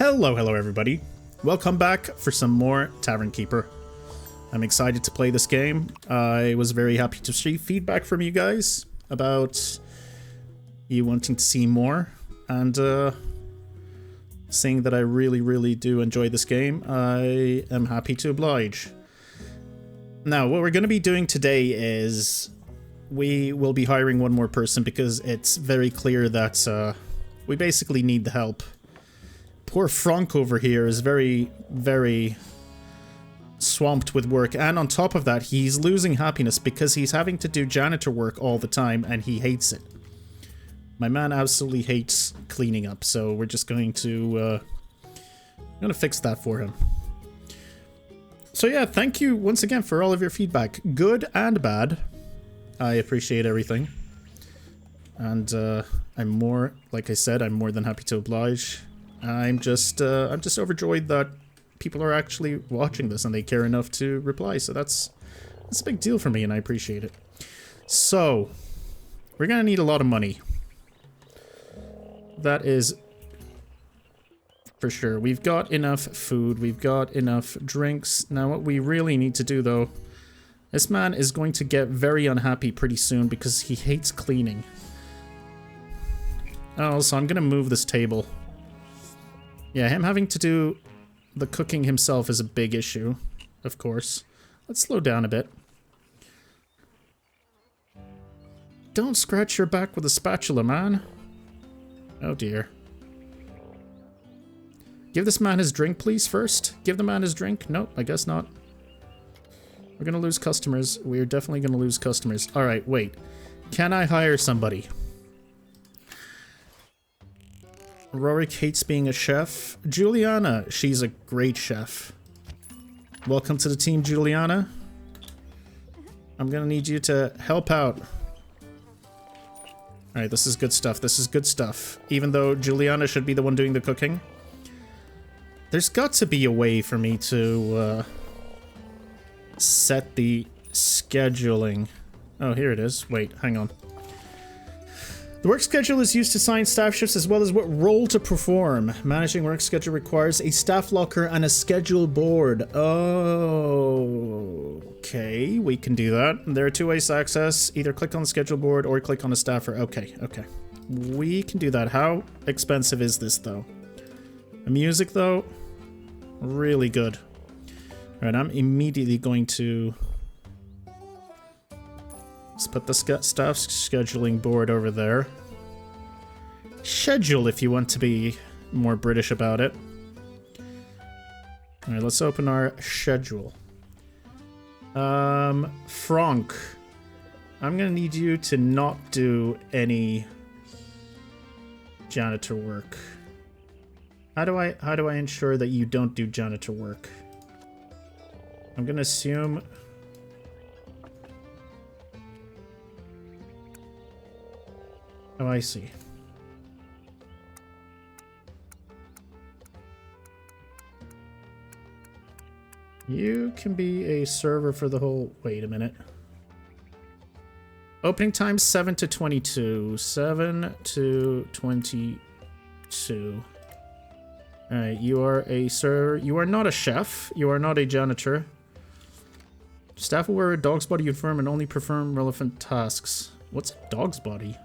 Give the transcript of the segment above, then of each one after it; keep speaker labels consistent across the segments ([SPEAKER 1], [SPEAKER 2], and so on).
[SPEAKER 1] Hello everybody. Welcome back for some more Tavern Keeper. I'm excited to play this game. I was very happy to see feedback from you guys about you wanting to see more, and saying that I really do enjoy this game. I am happy to oblige. Now, what we're going to be doing today is we will be hiring one more person because it's very clear that we basically need the help. Poor Frank over here is very swamped with work, and on top of that he's losing happiness because he's having to do janitor work all the time and he hates it. My man absolutely hates cleaning up, so we're just going to fix that for him. So yeah, thank you once again for all of your feedback, good and bad. I appreciate everything, and I'm more, like I said, I'm more than happy to oblige. I'm just overjoyed that people are actually watching this and they care enough to reply. So that's a big deal for me, and I appreciate it. So we're gonna need a lot of money. That is for sure. We've got enough food. We've got enough drinks. Now what we really need to do, though, this man is going to get very unhappy pretty soon because he hates cleaning. Oh, so I'm gonna move this table. Yeah, him having to do the cooking himself is a big issue, of course. Let's slow down a bit. Don't scratch your back with a spatula, man. Oh dear. Give this man his drink, please, first. Give the man his drink. Nope, I guess not. We're gonna lose customers. We're definitely gonna lose customers. Alright, wait. Can I hire somebody? Rorik hates being a chef. Juliana, she's a great chef. Welcome to the team, Juliana. I'm gonna need you to help out. Alright, this is good stuff. This is good stuff. Even though Juliana should be the one doing the cooking. There's got to be a way for me to set the scheduling. Oh, here it is. Wait, hang on. The work schedule is used to assign staff shifts as well as what role to perform. Managing work schedule requires a staff locker and a schedule board. Oh, okay, we can do that. There are two ways to access. Either click on the schedule board or click on the staffer. Okay. We can do that. How expensive is this, though? The music, though, really good. Alright, I'm immediately going to... Let's put the staff scheduling board over there. Schedule, if you want to be more British about it. Alright, let's open our schedule. Frank, I'm gonna need you to not do any janitor work. How do I ensure that you don't do janitor work? I'm gonna assume... Oh, I see. You can be a server for the whole... Wait a minute. Opening time 7 to 22. 7 to 22. Alright, you are a server. You are not a chef. You are not a janitor. Staff will wear a dog's body uniform and only perform relevant tasks. What's a dog's body?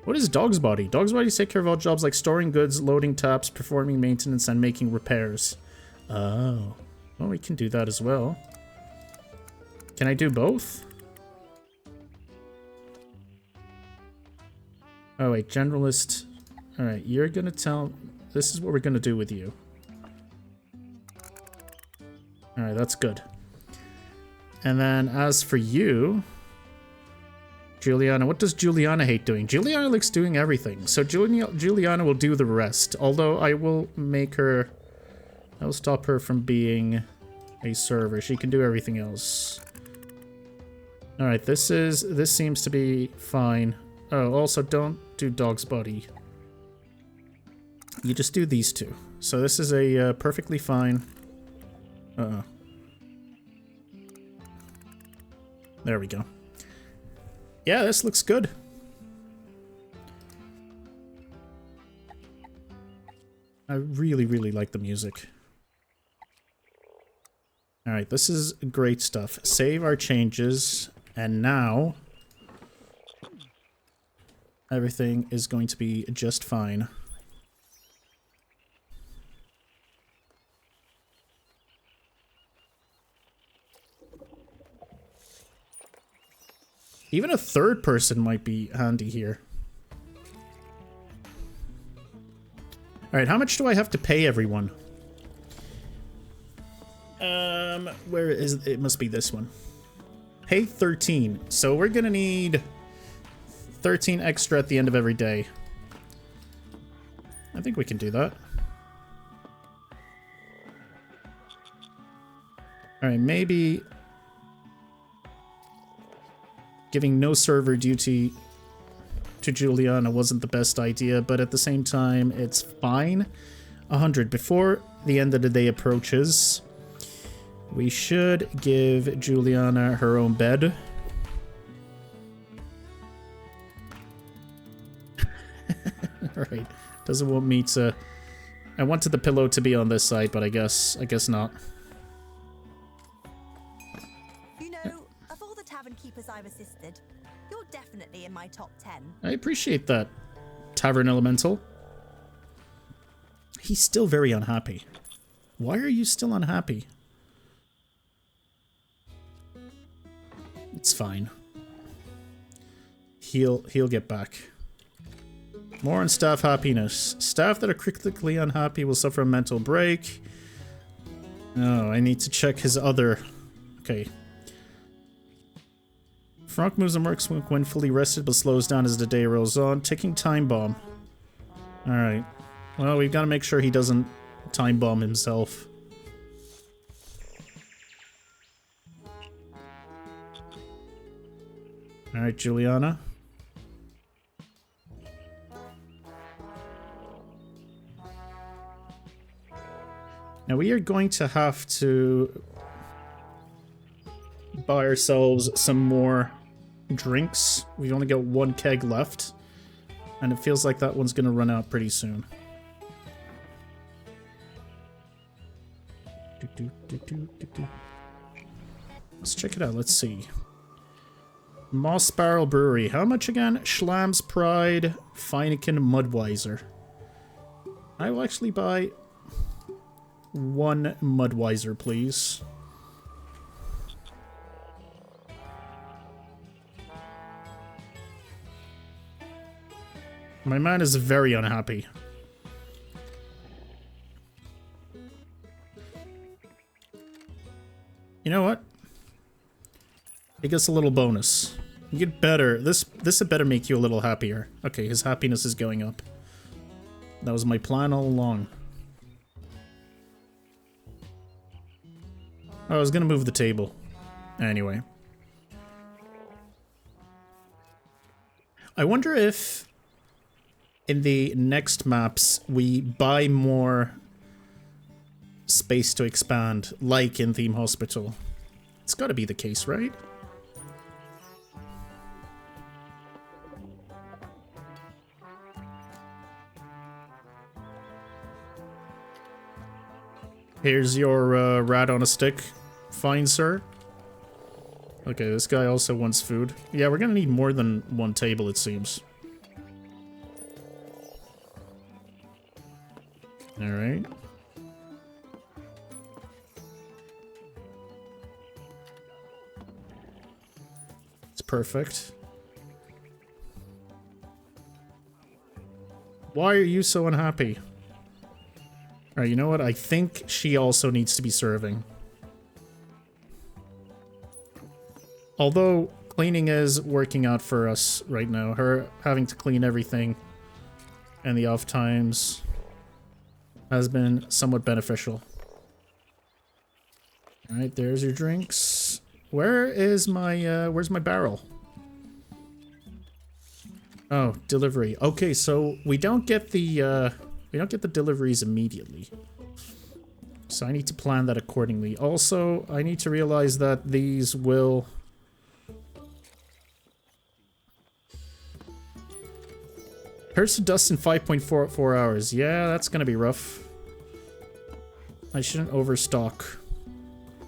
[SPEAKER 1] What is dog's body? Dog's bodies take care of all jobs like storing goods, loading taps, performing maintenance, and making repairs. Oh. Well, we can do that as well. Can I do both? Oh wait, generalist. Alright, you're gonna tell... This is what we're gonna do with you. Alright, that's good. And then as for you... Juliana, what does Juliana hate doing? Juliana likes doing everything, so Juliana will do the rest. Although I will make her... I will stop her from being a server. She can do everything else. Alright, this seems to be fine. Oh, also don't do dog's body. You just do these two. So this is a perfectly fine... Uh-oh. There we go. Yeah, this looks good. I really, really like the music. Alright, this is great stuff. Save our changes, and now everything is going to be just fine. Even a third person might be handy here. Alright, how much do I have to pay everyone? Where is it? It must be this one. Pay 13. So we're gonna need 13 extra at the end of every day. I think we can do that. Alright, maybe giving no server duty to Juliana wasn't the best idea, but at the same time, it's fine. 100. Before the end of the day approaches, we should give Juliana her own bed. Alright. Doesn't want me to... I wanted the pillow to be on this side, but I guess not.
[SPEAKER 2] You know, of all the tavern keepers I've assisted, you're definitely in my top 10.
[SPEAKER 1] I appreciate that, Tavern Elemental. He's still very unhappy. Why are you still unhappy? It's fine. He'll get back. More on staff happiness. Staff that are critically unhappy will suffer a mental break. Oh, I need to check his other... Okay. Frank moves and works when fully rested, but slows down as the day rolls on. Ticking time bomb. Alright. Well, we've got to make sure he doesn't time bomb himself. Alright, Juliana. Now we are going to have to buy ourselves some more drinks. We've only got one keg left, and it feels like that one's going to run out pretty soon. Let's check it out. Let's see. Moss Barrel Brewery. How much again? Schlam's Pride, Feineken, Mudweiser. I will actually buy one Mudweiser, please. My man is very unhappy. You know what? He gets a little bonus. You get better. This had better make you a little happier. Okay, his happiness is going up. That was my plan all along. Oh, I was gonna move the table. Anyway. I wonder if in the next maps we buy more space to expand, like in Theme Hospital. It's gotta be the case, right? Here's your rat on a stick. Fine, sir. Okay, this guy also wants food. Yeah, we're gonna need more than one table, it seems. Alright. It's perfect. Why are you so unhappy? Alright, you know what? I think she also needs to be serving. Although cleaning is working out for us right now. Her having to clean everything and the off times has been somewhat beneficial. Alright, there's your drinks. Where is my, where's my barrel? Oh, delivery. Okay, so we don't get the deliveries immediately. So I need to plan that accordingly. Also, I need to realize that these will... Hurts to dust in 5.44 hours. Yeah, that's gonna be rough. I shouldn't overstock.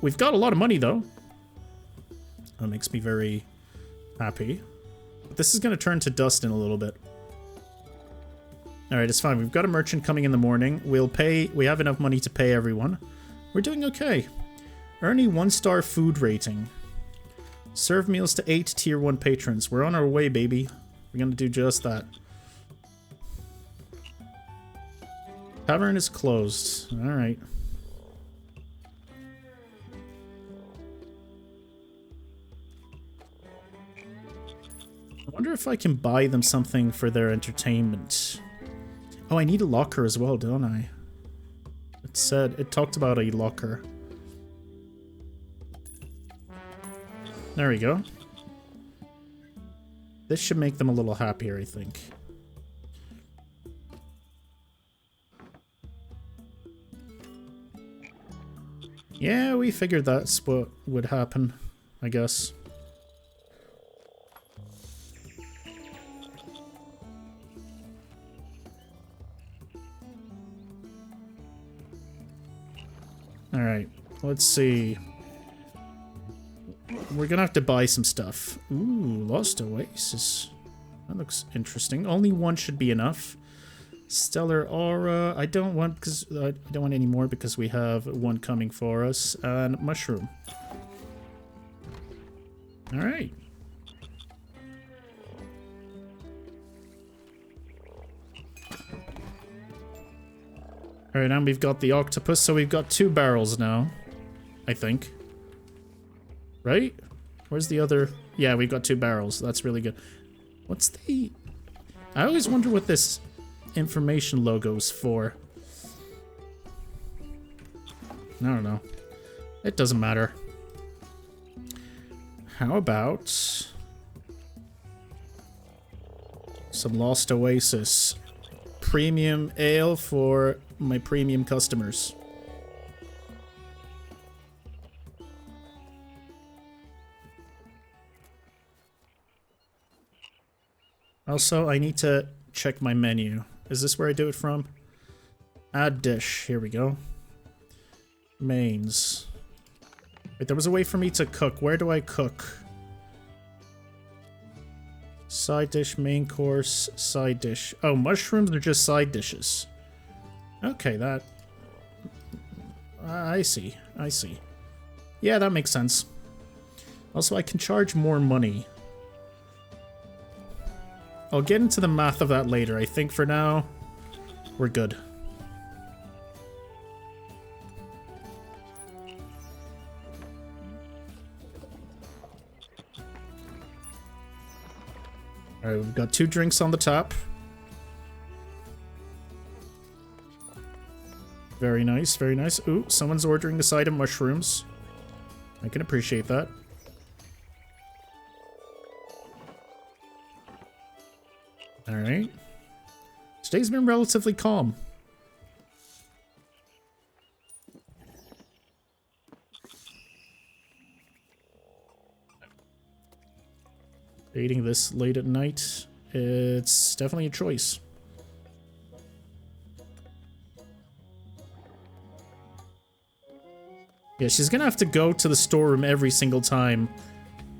[SPEAKER 1] We've got a lot of money, though. That makes me very happy. But this is going to turn to dust in a little bit. Alright, it's fine. We've got a merchant coming in the morning. We'll pay... We have enough money to pay everyone. We're doing okay. Earn a 1-star food rating. Serve meals to 8 tier 1 patrons. We're on our way, baby. We're going to do just that. Tavern is closed. Alright. I wonder if I can buy them something for their entertainment. Oh, I need a locker as well, don't I? It talked about a locker. There we go. This should make them a little happier, I think. Yeah, we figured that's what would happen, I guess. Alright, let's see. We're gonna have to buy some stuff. Ooh, Lost Oasis. That looks interesting. Only one should be enough. Stellar Aura. I don't want any more because we have one coming for us. And Mushroom. Alright. Alright, and we've got the octopus, so we've got 2 barrels now. I think. Right? Where's the other? Yeah, we've got 2 barrels. That's really good. What's the... I always wonder what this information logo's for. I don't know. It doesn't matter. How about some Lost Oasis? Premium ale for my premium customers. Also, I need to check my menu. Is this where I do it from? Add dish. Here we go. Mains. Wait, there was a way for me to cook. Where do I cook? Side dish, main course, side dish. Oh, mushrooms are just side dishes. Okay, that... I see. I see. Yeah, that makes sense. Also, I can charge more money. I'll get into the math of that later. I think for now, we're good. Alright, we've got 2 drinks on the top. Very nice, very nice. Ooh, someone's ordering a side of mushrooms. I can appreciate that. Alright. Today's been relatively calm. Eating this late at night, it's definitely a choice. Yeah, she's gonna have to go to the storeroom every single time.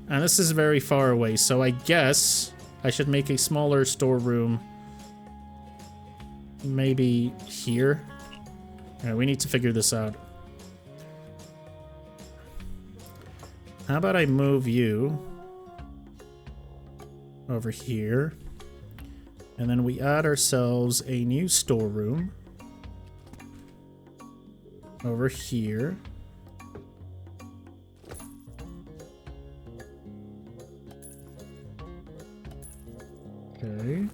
[SPEAKER 1] And this is very far away, so I guess I should make a smaller storeroom. Maybe here? Alright, we need to figure this out. How about I move you over here, and then we add ourselves a new storeroom over here. Okay,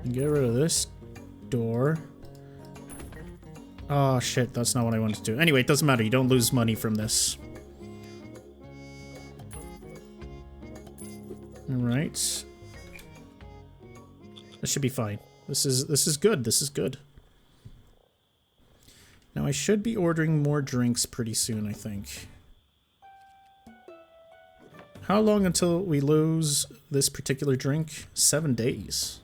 [SPEAKER 1] and get rid of this door. Oh shit, that's not what I wanted to do. Anyway, it doesn't matter, you don't lose money from this. Alright. This should be fine. This is good. This is good. Now I should be ordering more drinks pretty soon, I think. How long until we lose this particular drink? 7 days.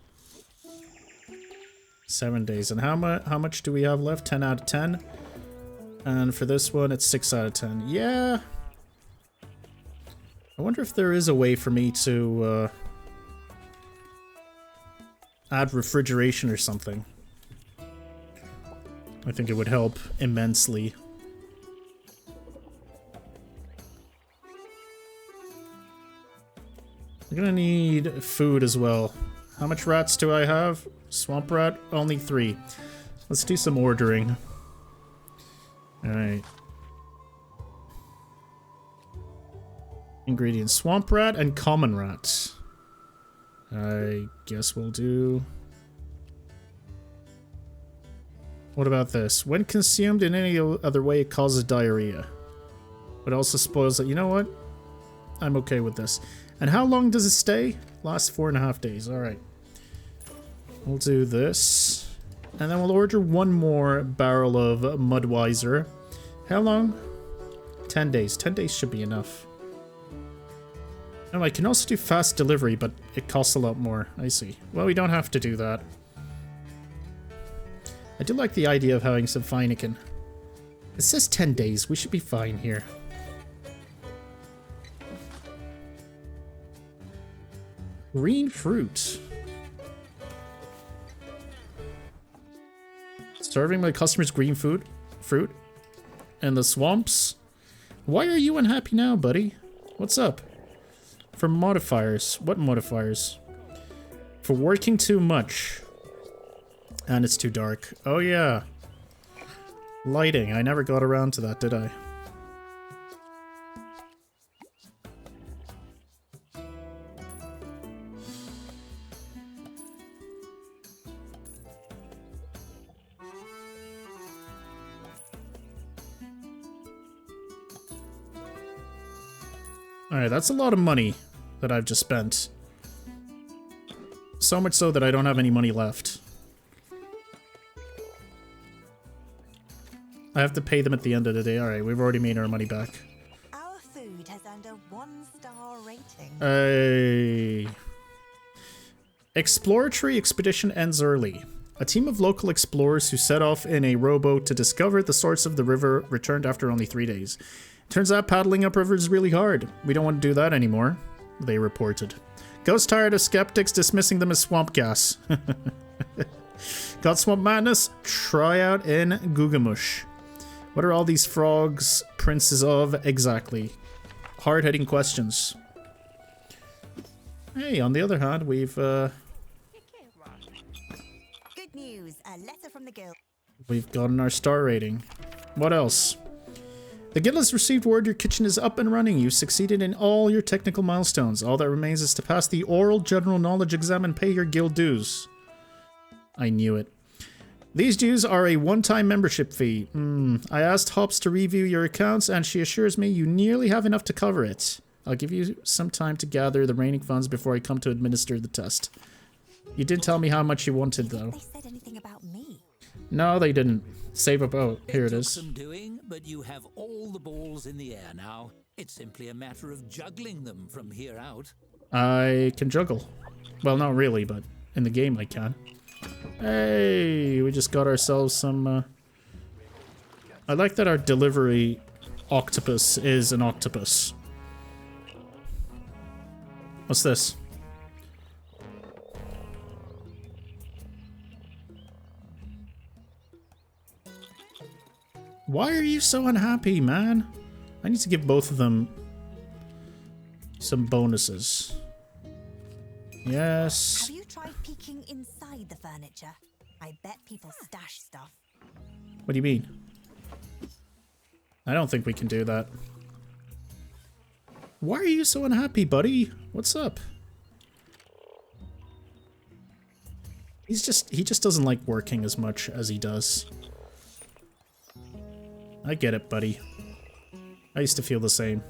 [SPEAKER 1] 7 days. And how much do we have left? 10 out of 10. And for this one, it's 6 out of 10. Yeah. I wonder if there is a way for me to add refrigeration or something. I think it would help immensely. I'm gonna need food as well. How much rats do I have? Swamp rat? Only 3. Let's do some ordering. Alright. Ingredients: swamp rat and common rat. I guess we'll do... What about this? When consumed in any other way, it causes diarrhea. But also spoils it. You know what? I'm okay with this. And how long does it stay? Lasts 4.5 days. Alright. We'll do this. And then we'll order one more barrel of Mudweiser. How long? 10 days. 10 days should be enough. Oh, I can also do fast delivery, but it costs a lot more. I see. Well, we don't have to do that. I do like the idea of having some Feineken. It says 10 days. We should be fine here. Green fruit. Serving my customers green fruit in the swamps. Why are you unhappy now, buddy? What's up? For modifiers. What modifiers? For working too much. And it's too dark. Oh yeah. Lighting. I never got around to that, did I? Alright, that's a lot of money that I've just spent. So much so that I don't have any money left. I have to pay them at the end of the day. Alright, we've already made our money back.
[SPEAKER 2] Our food has earned a 1-star rating.
[SPEAKER 1] Hey. Exploratory expedition ends early. A team of local explorers who set off in a rowboat to discover the source of the river returned after only 3 days. Turns out paddling upriver is really hard. We don't want to do that anymore, they reported. Ghost tired of skeptics dismissing them as swamp gas. Got swamp madness? Try out in Gugamush. What are all these frogs princes of exactly? Hard-hitting questions. Hey, on the other hand, we've
[SPEAKER 2] Good news, a letter from the guild.
[SPEAKER 1] we've gotten our star rating. What else? The guild has received word your kitchen is up and running. You succeeded in all your technical milestones. All that remains is to pass the oral general knowledge exam and pay your guild dues. I knew it. These dues are a one-time membership fee. I asked Hops to review your accounts and she assures me you nearly have enough to cover it. I'll give you some time to gather the remaining funds before I come to administer the test. You didn't tell me how much you wanted, though.
[SPEAKER 2] They said anything about me?
[SPEAKER 1] No, they didn't. Save up. Oh, here it is.
[SPEAKER 3] Some doing, but you have all the balls in the air now. It's simply a matter of juggling them from here out.
[SPEAKER 1] I can juggle. Well, not really, but in the game I can. Hey, we just got ourselves some... I like that our delivery octopus is an octopus. What's this? Why are you so unhappy, man? I need to give both of them some bonuses. Yes.
[SPEAKER 2] Have you tried peeking inside the furniture? I bet people stash stuff.
[SPEAKER 1] What do you mean? I don't think we can do that. Why are you so unhappy, buddy? What's up? He just doesn't like working as much as he does. I get it, buddy. I used to feel the same.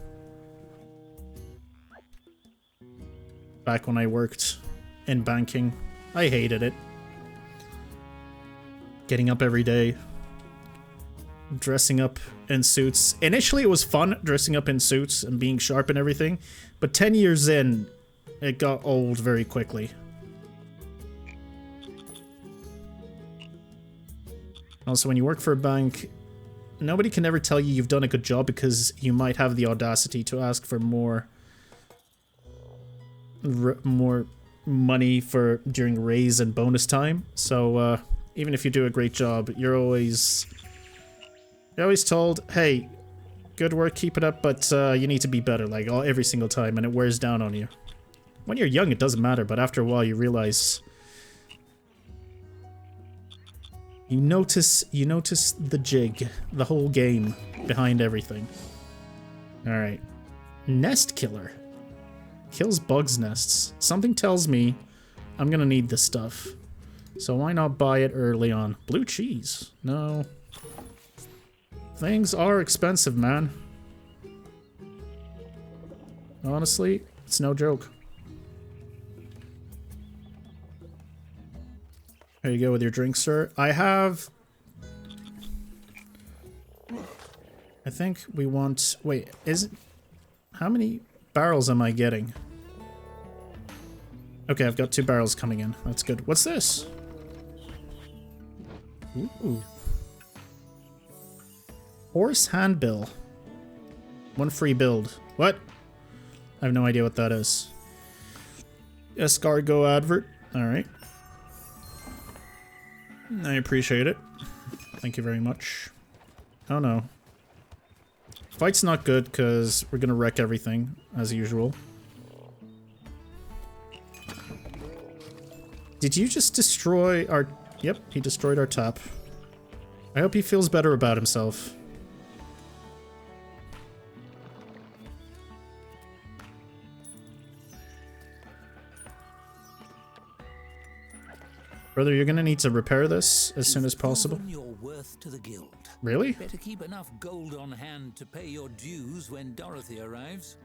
[SPEAKER 1] Back when I worked in banking, I hated it. Getting up every day. Dressing up in suits. Initially it was fun dressing up in suits and being sharp and everything, but 10 years in, it got old very quickly. Also, when you work for a bank, nobody can ever tell you you've done a good job because you might have the audacity to ask for more money for during raise and bonus time. So even if you do a great job, you're always told, hey, good work, keep it up, but you need to be better, like every single time, and it wears down on you. When you're young, it doesn't matter, but after a while, you realize you notice the jig, the whole game behind everything. All right, nest killer kills bugs' nests. Something tells me I'm gonna need this stuff, so why not buy it early on? Blue cheese? No. Things are expensive, man. Honestly, it's no joke. There you go with your drink, sir. I think we want... Wait, how many barrels am I getting? Okay, I've got 2 barrels coming in. That's good. What's this? Ooh. Horse handbill. 1 free build. What? I have no idea what that is. Escargot advert. Alright. I appreciate it. Thank you very much. Oh no. Fight's not good because we're gonna wreck everything, as usual. Did you just destroy our... Yep, he destroyed our tap. I hope he feels better about himself. Brother, you're gonna need to repair this as soon as possible.
[SPEAKER 3] Your worth to the guild.
[SPEAKER 1] Really?
[SPEAKER 3] Better keep enough gold on hand to pay your dues when Dorothy arrives.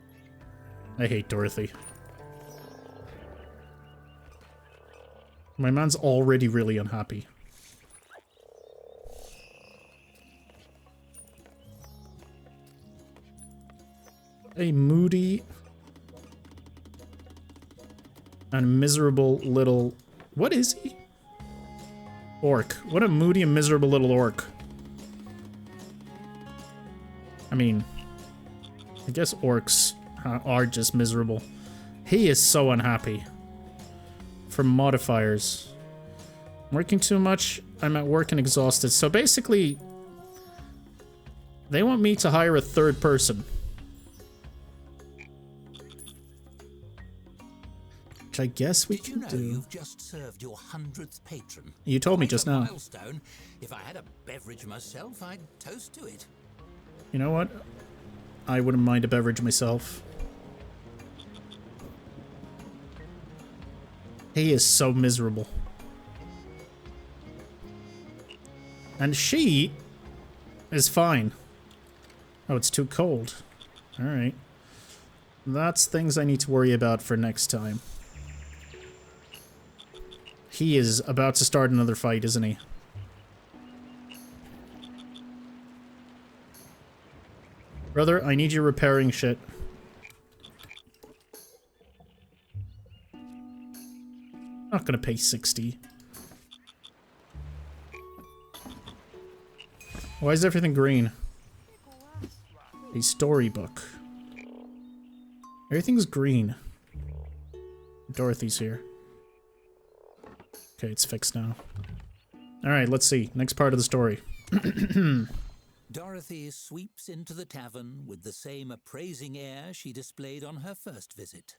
[SPEAKER 1] I hate Dorothy. My man's already really unhappy. A moody and miserable little... What is he? Orc. What a moody and miserable little orc. I mean, I guess orcs are just miserable. He is so unhappy. For modifiers. Working too much, I'm at work and exhausted. So basically, they want me to hire a 3rd person. Which I guess we can do.
[SPEAKER 3] You've just served your 100th patron.
[SPEAKER 1] You told me just now.
[SPEAKER 3] Milestone. If I had a beverage myself, I'd toast to it.
[SPEAKER 1] You know what? I wouldn't mind a beverage myself. He is so miserable. And she is fine. Oh, it's too cold. Alright. That's things I need to worry about for next time. He is about to start another fight, isn't he? Brother, I need you repairing shit. Not gonna pay 60. Why is everything green? A storybook. Everything's green. Dorothy's here. Okay, it's fixed now. Alright, let's see. Next part of the story.
[SPEAKER 3] Dorothy sweeps into the tavern with the same appraising air she displayed on her first visit.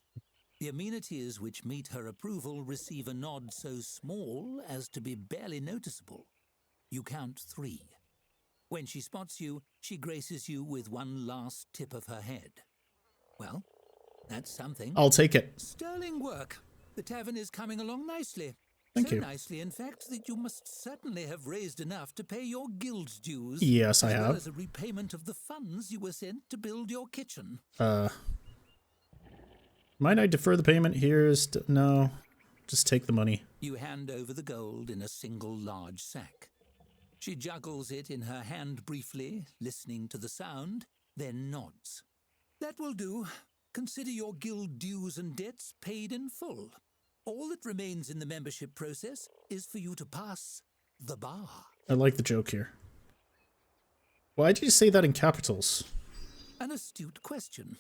[SPEAKER 3] The amenities which meet her approval receive a nod so small as to be barely noticeable. You count 3. When she spots you, she graces you with one last tip of her head. Well, that's something.
[SPEAKER 1] I'll take it.
[SPEAKER 3] Sterling work. The tavern is coming along nicely.
[SPEAKER 1] Thank
[SPEAKER 3] so
[SPEAKER 1] you.
[SPEAKER 3] Nicely, in fact, that you must certainly have raised enough to pay your guild dues.
[SPEAKER 1] Yes, I
[SPEAKER 3] as well
[SPEAKER 1] have.
[SPEAKER 3] as a repayment of the funds you were sent to build your kitchen.
[SPEAKER 1] Might I defer the payment here? No. Just take the money.
[SPEAKER 3] You hand over the gold in a single large sack. She juggles it in her hand briefly, listening to the sound, then nods. That will do. Consider your guild dues and debts paid in full. All that remains in the membership process is for you to pass the bar.
[SPEAKER 1] I like the joke here. Why did you say that in capitals?
[SPEAKER 3] An astute question.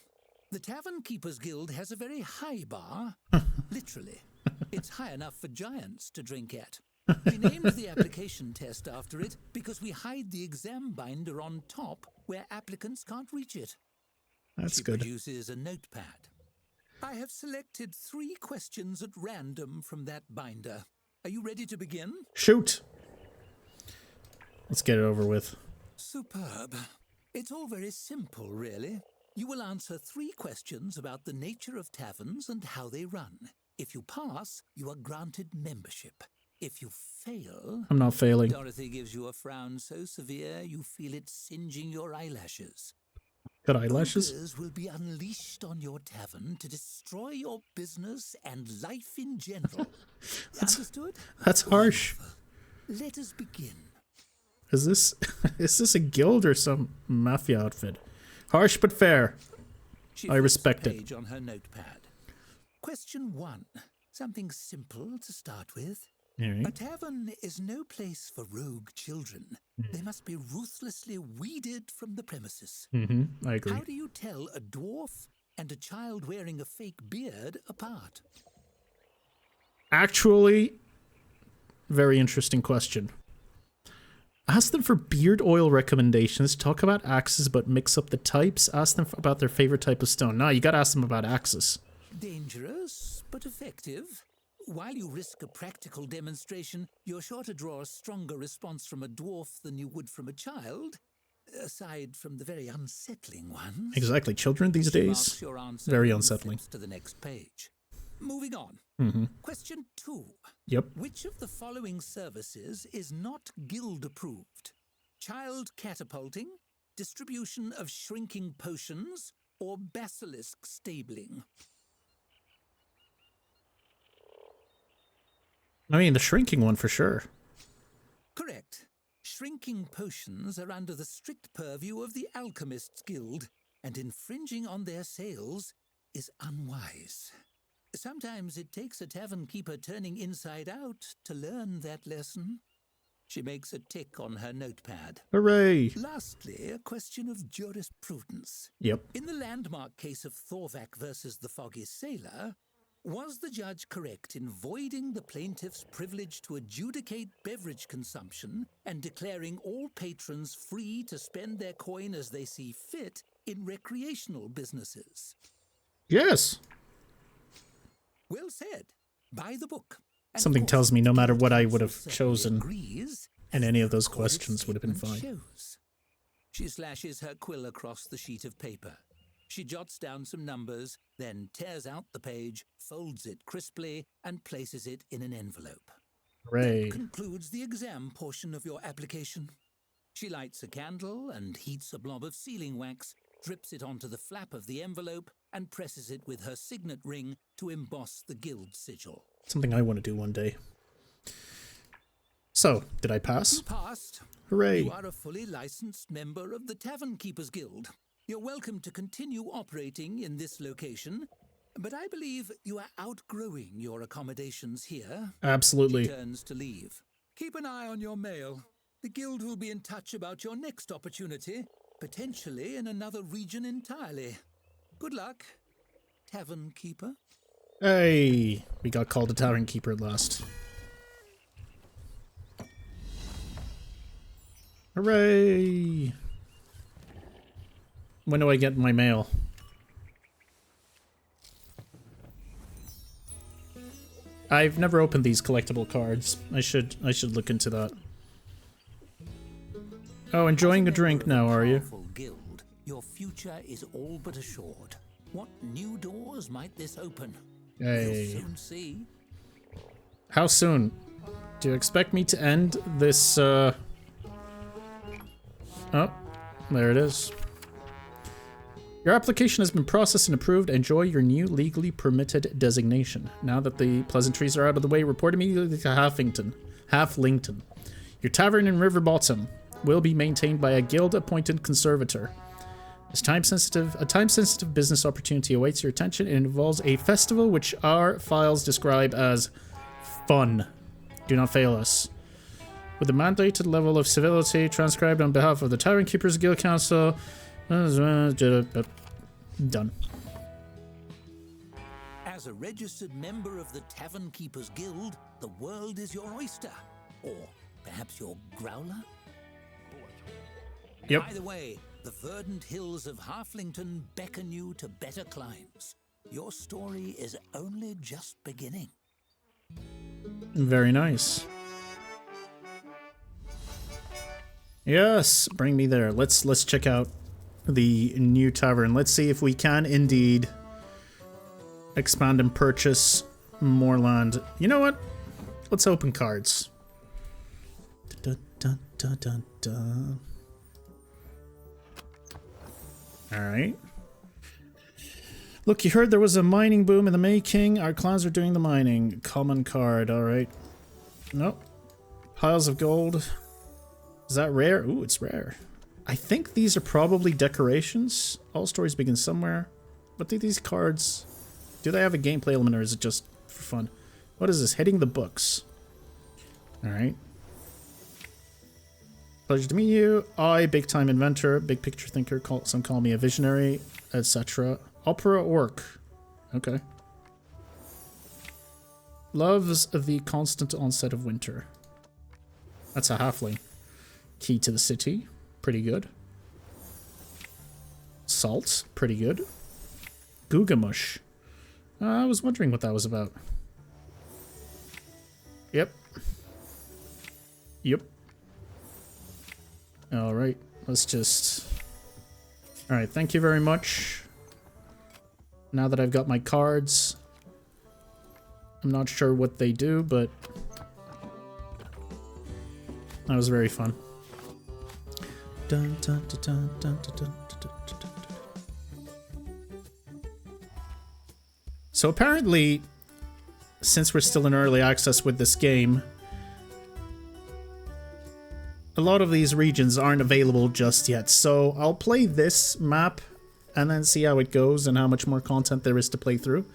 [SPEAKER 3] The Tavern Keepers Guild has a very high bar. Literally. It's high enough for giants to drink at. We named the application test after it because we hide the exam binder on top where applicants can't reach it.
[SPEAKER 1] That's
[SPEAKER 3] She
[SPEAKER 1] good.
[SPEAKER 3] produces a notepad. I have selected 3 questions at random from that binder. Are you ready to begin?
[SPEAKER 1] Shoot! Let's get it over with.
[SPEAKER 3] Superb. It's all very simple, really. You will answer 3 questions about the nature of taverns and how they run. If you pass, you are granted membership. If you fail...
[SPEAKER 1] I'm not failing.
[SPEAKER 3] Dorothy gives you a frown so severe you feel it singeing your eyelashes.
[SPEAKER 1] Got eyelashes?
[SPEAKER 3] Ogres will be unleashed on your tavern to destroy your business and life in general. Understood?
[SPEAKER 1] That's harsh.
[SPEAKER 3] Wonderful. Let us begin.
[SPEAKER 1] Is this a guild or some mafia outfit? Harsh but fair.
[SPEAKER 3] She
[SPEAKER 1] I
[SPEAKER 3] flips
[SPEAKER 1] respect
[SPEAKER 3] a
[SPEAKER 1] it.
[SPEAKER 3] page on her notepad. Question 1. Something simple to start with.
[SPEAKER 1] Alright.
[SPEAKER 3] A tavern is no place for rogue children. They must be ruthlessly weeded from the premises.
[SPEAKER 1] I agree.
[SPEAKER 3] How do you tell a dwarf and a child wearing a fake beard apart?
[SPEAKER 1] Actually, very interesting question. Ask them for beard oil recommendations. Talk about axes, but mix up the types. Ask them about their favorite type of stone. No, you gotta ask them about axes.
[SPEAKER 3] Dangerous, but effective. While you risk a practical demonstration, you're sure to draw a stronger response from a dwarf than you would from a child, aside from the very unsettling ones.
[SPEAKER 1] Exactly. Children these
[SPEAKER 3] She
[SPEAKER 1] days,
[SPEAKER 3] marks your answer
[SPEAKER 1] very
[SPEAKER 3] and
[SPEAKER 1] unsettling.
[SPEAKER 3] flips to the next page. Moving on. Question 2.
[SPEAKER 1] Yep.
[SPEAKER 3] Which of the following services is not guild approved? Child catapulting, distribution of shrinking potions, or basilisk stabling?
[SPEAKER 1] I mean, the shrinking one for sure.
[SPEAKER 3] Correct. Shrinking potions are under the strict purview of the Alchemists Guild, and infringing on their sales is unwise. Sometimes it takes a tavern keeper turning inside out to learn that lesson. She makes a tick on her notepad.
[SPEAKER 1] Hooray!
[SPEAKER 3] Lastly, a question of jurisprudence.
[SPEAKER 1] Yep.
[SPEAKER 3] In the landmark case of Thorvak versus the Foggy Sailor, was the judge correct in voiding the plaintiff's privilege to adjudicate beverage consumption and declaring all patrons free to spend their coin as they see fit in recreational businesses?
[SPEAKER 1] Yes.
[SPEAKER 3] Well said. By the book. And of
[SPEAKER 1] Something
[SPEAKER 3] course,
[SPEAKER 1] tells me no matter what I would have
[SPEAKER 3] certainly
[SPEAKER 1] chosen,
[SPEAKER 3] agrees,
[SPEAKER 1] and
[SPEAKER 3] as
[SPEAKER 1] any
[SPEAKER 3] the
[SPEAKER 1] of those
[SPEAKER 3] recorded
[SPEAKER 1] questions would have been
[SPEAKER 3] statement
[SPEAKER 1] fine.
[SPEAKER 3] shows. She slashes her quill across the sheet of paper. She jots down some numbers, then tears out the page, folds it crisply, and places it in an envelope.
[SPEAKER 1] Hooray.
[SPEAKER 3] That concludes the exam portion of your application. She lights a candle and heats a blob of sealing wax, drips it onto the flap of the envelope, and presses it with her signet ring to emboss the guild sigil.
[SPEAKER 1] Something I want to do one day. So, did I pass?
[SPEAKER 3] You passed.
[SPEAKER 1] Hooray.
[SPEAKER 3] You are a fully licensed member of the Tavern Keepers Guild. You're welcome to continue operating in this location, but I believe you are outgrowing your accommodations here.
[SPEAKER 1] Absolutely.
[SPEAKER 3] She turns to leave. Keep an eye on your mail. The guild will be in touch about your next opportunity, potentially in another region entirely. Good luck, Tavern Keeper.
[SPEAKER 1] Hey, we got called a Tavern Keeper at last. Hooray! When do I get my mail? I've never opened these collectible cards. I should look into that. Oh, enjoying a drink now, are you?
[SPEAKER 3] Powerful guild, your future is all but assured. What new doors might this open?
[SPEAKER 1] Hey.
[SPEAKER 3] We'll soon see.
[SPEAKER 1] How soon? Do you expect me to end this, Oh, there it is. Your application has been processed and approved. Enjoy your new legally permitted designation. Now that the pleasantries are out of the way, report immediately to Halflington. Your tavern in Riverbottom will be maintained by a guild-appointed conservator. A time-sensitive business opportunity awaits your attention. It involves a festival which our files describe as fun. Do not fail us. with the mandated level of civility transcribed on behalf of the Tavern Keepers Guild Council. Done.
[SPEAKER 3] As a registered member of the Tavern Keepers Guild, the world is your oyster. Or perhaps your growler?
[SPEAKER 1] Yep.
[SPEAKER 3] Either way, the verdant hills of Halflington beckon you to better climes. Your story is only just beginning.
[SPEAKER 1] Very nice. Yes, bring me there. Let's check out the new tavern. Let's see if we can indeed expand and purchase more land. You know what? Let's open cards. Dun, dun, dun, dun, dun. All right. Look, you heard there was a mining boom in the making. Our clans are doing the mining. Common card. All right. Nope. Piles of gold. Is that rare? Ooh, it's rare. I think these are probably decorations. All stories begin somewhere. But do these cards... do they have a gameplay element or is it just for fun? What is this? Hitting the books. Alright. Pleasure to meet you. I, big time inventor, big picture thinker, some call me a visionary, etc. Opera orc. Okay. Loves the constant onset of winter. That's a halfling. Key to the city. Pretty good. Salt. Pretty good. Googamush. I was wondering what that was about. Yep. Yep. Alright. Let's just... alright, thank you very much. Now that I've got my cards, I'm not sure what they do, but that was very fun. Dun, dun, dun, dun, dun, dun, dun, dun, dun, dun. So apparently, since we're still in early access with this game, a lot of these regions aren't available just yet. So I'll play this map and then see how it goes and how much more content there is to play through.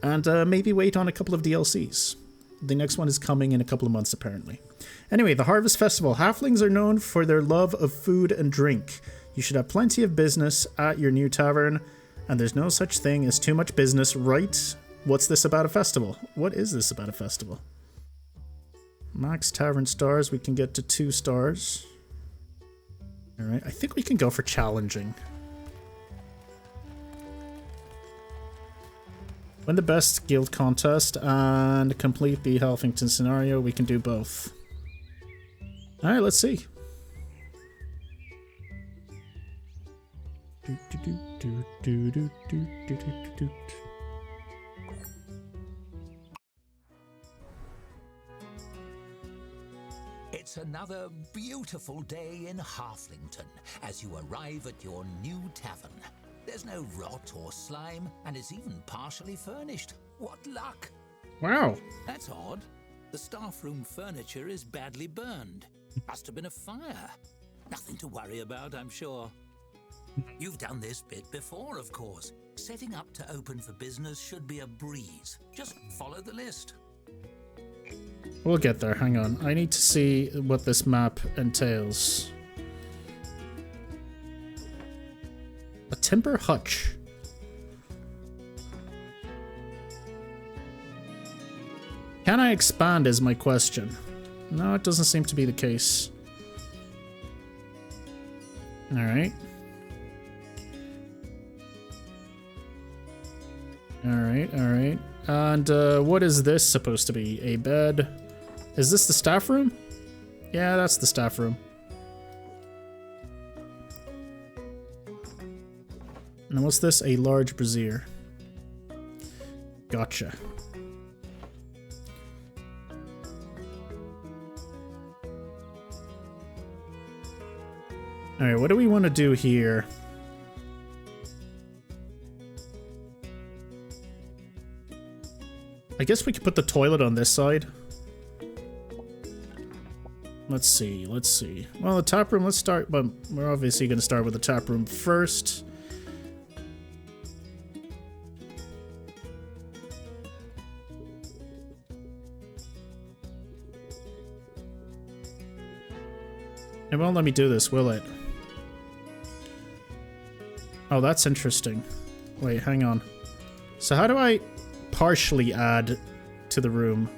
[SPEAKER 1] And maybe wait on a couple of DLCs. The next one is coming in a couple of months, apparently. Anyway, the Harvest Festival. Halflings are known for their love of food and drink. You should have plenty of business at your new tavern, and there's no such thing as too much business, right? What's this about a festival? What is this about a festival? Max tavern stars. We can get to 2 stars. Alright, I think we can go for challenging. Win the best guild contest and complete the Halfington scenario. We can do both. Alright, let's see.
[SPEAKER 3] It's another beautiful day in Halflington as you arrive at your new tavern. There's no rot or slime, and it's even partially furnished. What luck!
[SPEAKER 1] Wow.
[SPEAKER 3] That's odd. The staff room furniture is badly burned. Must have been a fire. Nothing to worry about, I'm sure. You've done this bit before, of course. Setting up to open for business should be a breeze. Just follow the list.
[SPEAKER 1] We'll get there, hang on. I need to see what this map entails. A timber hutch. Can I expand is my question. No, it doesn't seem to be the case. Alright. Alright. And what is this supposed to be? A bed? Is this the staff room? Yeah, that's the staff room. And what's this? A large brazier. Gotcha. Alright, what do we want to do here? I guess we could put the toilet on this side. Let's see. Well, the tap room, let's start, but we're obviously going to start with the tap room first. It won't let me do this, will it? Oh, that's interesting. Wait, hang on. So how do I partially add to the room?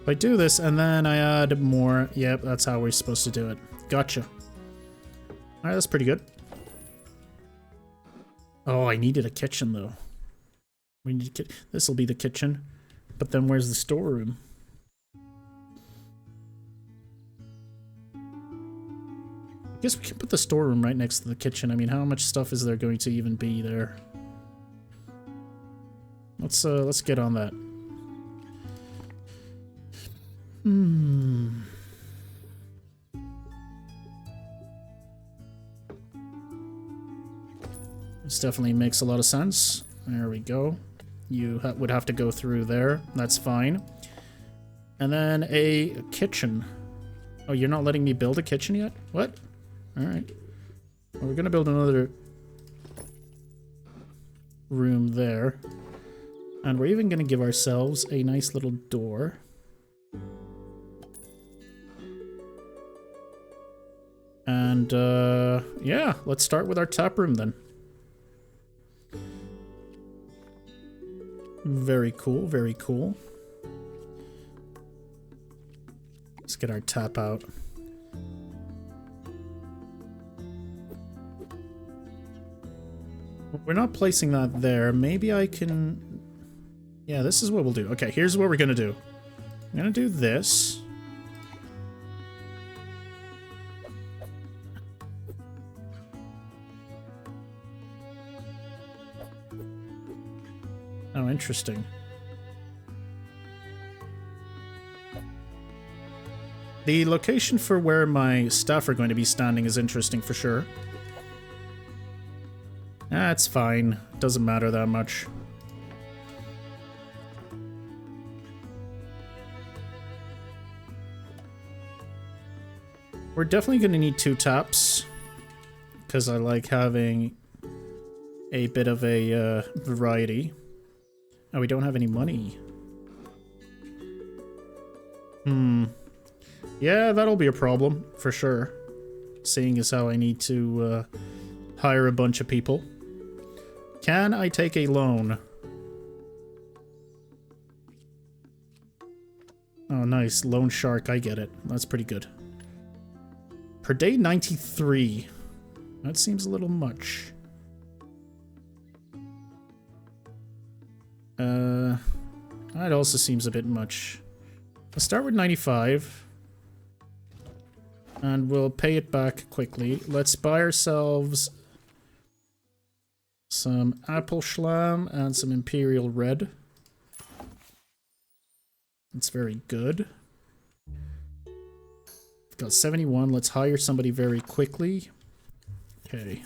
[SPEAKER 1] I do this and then I add more. Yep, that's how we're supposed to do it. Gotcha. Alright, that's pretty good. Oh, I needed a kitchen though. We need to this will be the kitchen. But then where's the storeroom? I guess we can put the storeroom right next to the kitchen. I mean, how much stuff is there going to even be there? Let's get on that. This definitely makes a lot of sense. There we go. You would have to go through there. That's fine. And then a kitchen. Oh, you're not letting me build a kitchen yet? What? Alright. Well, we're gonna build another room there. And we're even gonna give ourselves a nice little door. And, yeah, let's start with our tap room then. Very cool, very cool. Let's get our tap out. We're not placing that there. Maybe I can... Yeah, this is what we'll do. Okay, here's what we're gonna do. I'm gonna do this. Oh, interesting. The location for where my staff are going to be standing is interesting for sure. That's fine. Doesn't matter that much. We're definitely going to need 2 taps, because I like having a bit of a variety. Oh, we don't have any money. Yeah, that'll be a problem, for sure. Seeing as how I need to hire a bunch of people. Can I take a loan? Oh, nice. Loan shark, I get it. That's pretty good. Per day, 93. That seems a little much. That also seems a bit much. Let's start with 95. And we'll pay it back quickly. Let's buy ourselves some apple schlam and some imperial red. That's very good. We've got 71. Let's hire somebody very quickly. Okay.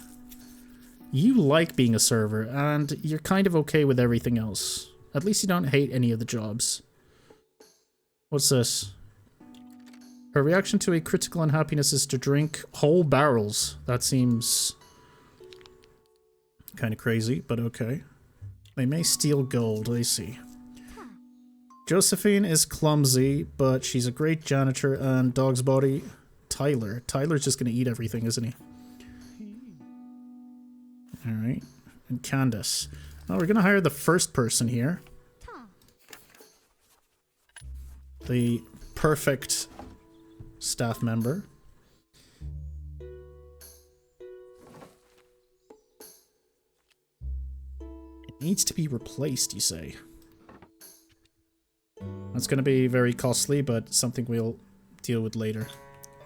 [SPEAKER 1] You like being a server, and you're kind of okay with everything else. At least you don't hate any of the jobs. What's this? Her reaction to a critical unhappiness is to drink whole barrels. That seems kind of crazy, but okay. They may steal gold, I see. Josephine is clumsy, but she's a great janitor, and dog's body... Tyler's just gonna eat everything, isn't he? Alright. And Candace. Well, we're gonna hire the first person here. The perfect staff member. It needs to be replaced, you say? That's gonna be very costly, but something we'll deal with later.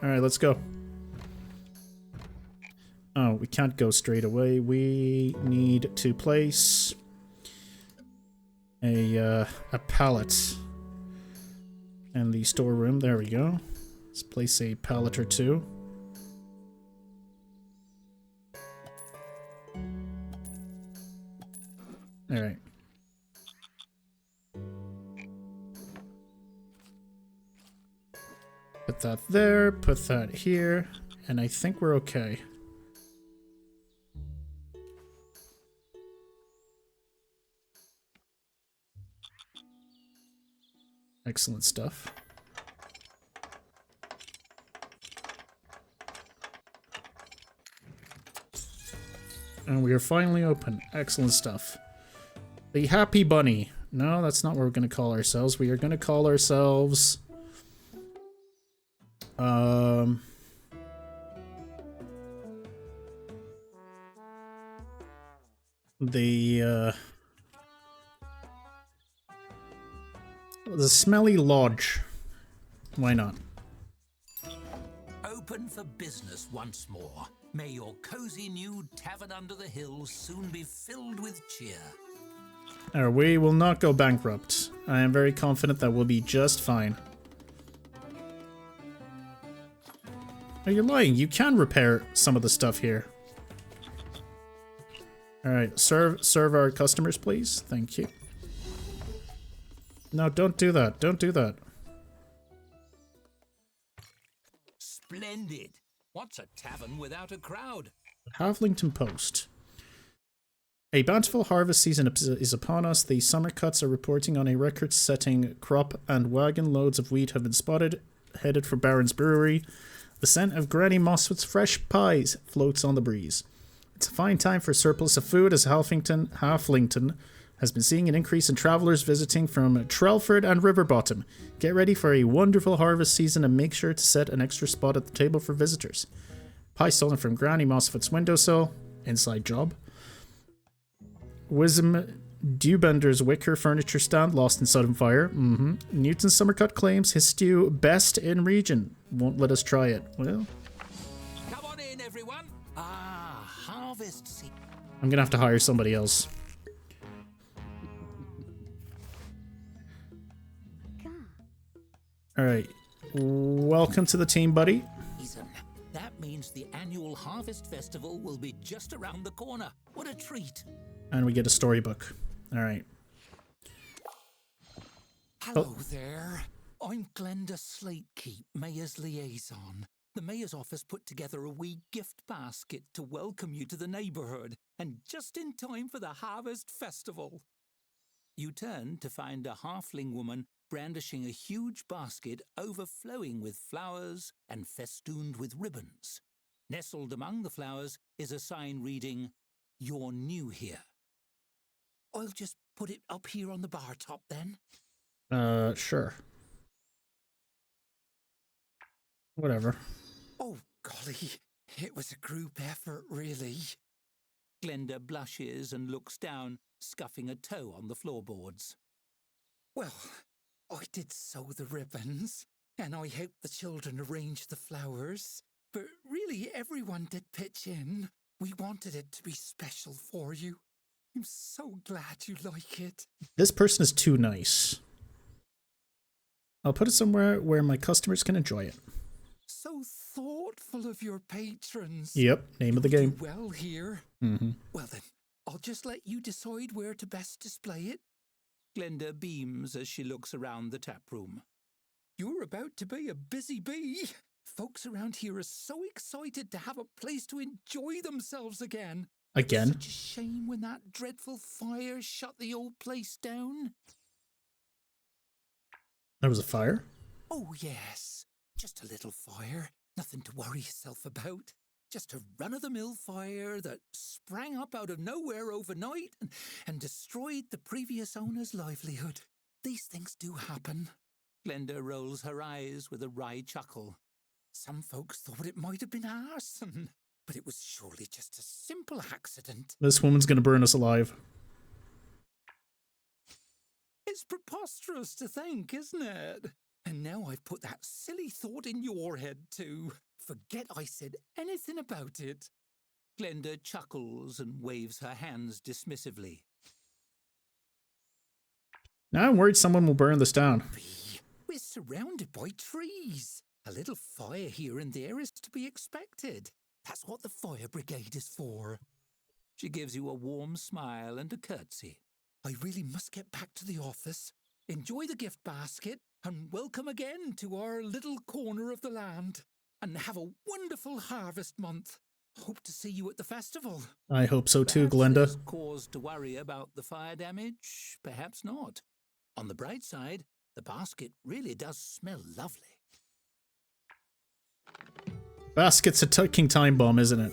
[SPEAKER 1] Alright, let's go. Oh, we can't go straight away. We need to place a pallet in the storeroom. There we go. Let's place a pallet or 2. Alright. Put that there, put that here, and I think we're okay. Excellent stuff. And we are finally open. Excellent stuff. The Happy Bunny. No, that's not what we're going to call ourselves. We are going to call ourselves... The Smelly Lodge. Why not?
[SPEAKER 3] Open for business once more. May your cozy new tavern under the hills soon be filled with cheer.
[SPEAKER 1] We will not go bankrupt. I am very confident that we'll be just fine. Oh, you're lying. You can repair some of the stuff here. Alright, serve our customers, please. Thank you. No, don't do that. Don't do that.
[SPEAKER 3] Splendid. What's a tavern without a crowd?
[SPEAKER 1] Havlington Post. A bountiful harvest season is upon us. The summer cuts are reporting on a record-setting crop, and wagon loads of wheat have been spotted, headed for Barron's Brewery. The scent of Granny Mosswood's fresh pies floats on the breeze. It's a fine time for surplus of food, as Halflington has been seeing an increase in travellers visiting from Trelford and Riverbottom. Get ready for a wonderful harvest season and make sure to set an extra spot at the table for visitors. Pie stolen from Granny Mossfoot's windowsill. Inside job. Wisdom Dewbender's wicker furniture stand lost in sudden fire. Newton's Summercut claims his stew best in region. Won't let us try it. Well,
[SPEAKER 3] Come on in, everyone. Harvest season.
[SPEAKER 1] I'm gonna have to hire somebody else. Alright. Welcome to the team, buddy.
[SPEAKER 3] That means the annual Harvest Festival will be just around the corner. What a treat.
[SPEAKER 1] And we get a storybook. Alright.
[SPEAKER 3] Hello there. I'm Glenda Slatekeep, Mayor's Liaison. The Mayor's office put together a wee gift basket to welcome you to the neighbourhood, and just in time for the Harvest Festival. You turn to find a halfling woman brandishing a huge basket overflowing with flowers and festooned with ribbons. Nestled among the flowers is a sign reading, "You're new here." I'll just put it up here on the bar top then.
[SPEAKER 1] Sure. Whatever.
[SPEAKER 3] Oh, golly, it was a group effort, really. Glenda blushes and looks down, scuffing a toe on the floorboards. Well, I did sew the ribbons, and I helped the children arrange the flowers. But really, everyone did pitch in. We wanted it to be special for you. I'm so glad you like it.
[SPEAKER 1] This person is too nice. I'll put it somewhere where my customers can enjoy it.
[SPEAKER 3] So thoughtful of your patrons.
[SPEAKER 1] Yep, name of the game.
[SPEAKER 3] Do well here. Well then, I'll just let you decide where to best display it. Glenda beams as she looks around the tap room. You're about to be a busy bee. Folks around here are so excited to have a place to enjoy themselves again.
[SPEAKER 1] Again?
[SPEAKER 3] Such a shame when that dreadful fire shut the old place down.
[SPEAKER 1] There was a fire?
[SPEAKER 3] Oh, yes. Just a little fire. Nothing to worry yourself about. Just a run-of-the-mill fire that sprang up out of nowhere overnight and destroyed the previous owner's livelihood. These things do happen. Glenda rolls her eyes with a wry chuckle. Some folks thought it might have been arson, but it was surely just a simple accident.
[SPEAKER 1] This woman's gonna burn us alive.
[SPEAKER 3] It's preposterous to think, isn't it? And now I've put that silly thought in your head too. Forget I said anything about it. Glenda chuckles and waves her hands dismissively.
[SPEAKER 1] Now I'm worried someone will burn this down.
[SPEAKER 3] We're surrounded by trees. A little fire here and there is to be expected. That's what the fire brigade is for. She gives you a warm smile and a curtsy. I really must get back to the office. Enjoy the gift basket and welcome again to our little corner of the land. and have a wonderful harvest month. Hope to see you at the festival.
[SPEAKER 1] I hope so too,
[SPEAKER 3] Perhaps
[SPEAKER 1] Glenda.
[SPEAKER 3] there's cause to worry about the fire damage, perhaps not. On the bright side, the basket really does smell lovely.
[SPEAKER 1] Basket's a ticking time bomb, isn't it?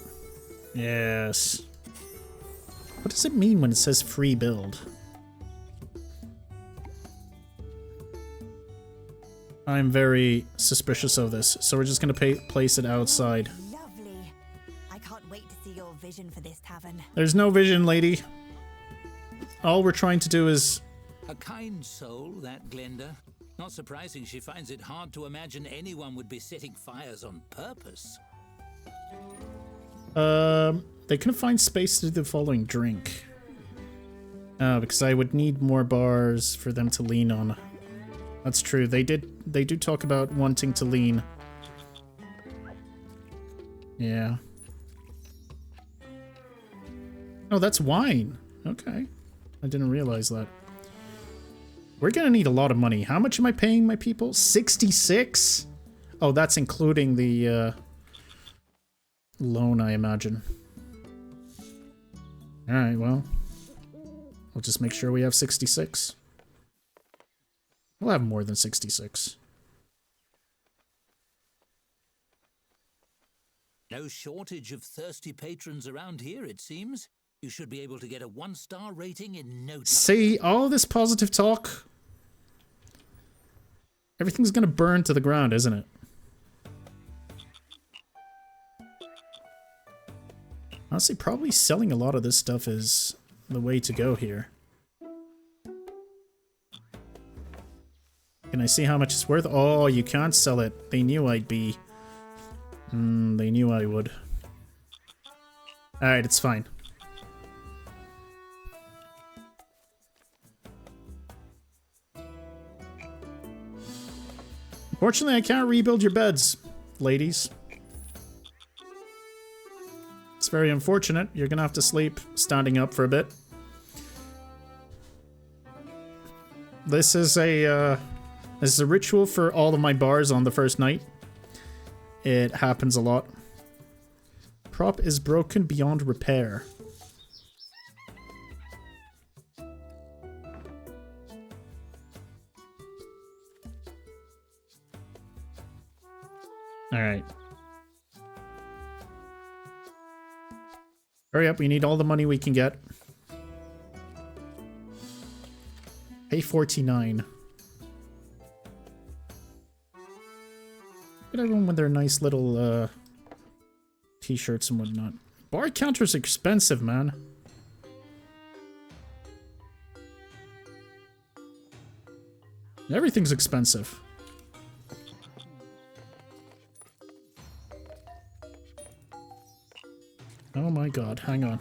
[SPEAKER 1] Yes. What does it mean when it says free build? I'm very suspicious of this, so we're just gonna place it outside.
[SPEAKER 2] Lovely. I can't wait to see your vision for this tavern.
[SPEAKER 1] There's no vision, lady. All we're trying to do is...
[SPEAKER 3] A kind soul, that Glenda. Not surprising she finds it hard to imagine anyone would be setting fires on purpose.
[SPEAKER 1] They couldn't find space to do the following drink. Because I would need more bars for them to lean on. That's true. They do talk about wanting to lean. Yeah. Oh, that's wine. Okay. I didn't realize that. We're gonna need a lot of money. How much am I paying my people? 66? Oh, that's including the loan, I imagine. Alright, well. We'll just make sure we have 66. We'll have more than 66.
[SPEAKER 3] No shortage of thirsty patrons around here, it seems. You should be able to get a 1-star rating in no time.
[SPEAKER 1] See, all this positive talk. Everything's gonna burn to the ground, isn't it? Honestly, probably selling a lot of this stuff is the way to go here. Can I see how much it's worth? Oh, you can't sell it. They knew I'd be... they knew I would. Alright, it's fine. Unfortunately, I can't rebuild your beds, ladies. It's very unfortunate. You're gonna have to sleep standing up for a bit. This is a ritual for all of my bars on the first night. It happens a lot. Prop is broken beyond repair. Alright. Hurry up, we need all the money we can get. Pay 49. Look at everyone with their nice little t-shirts and whatnot. Bar counter's expensive, man. Everything's expensive. Oh my god, hang on.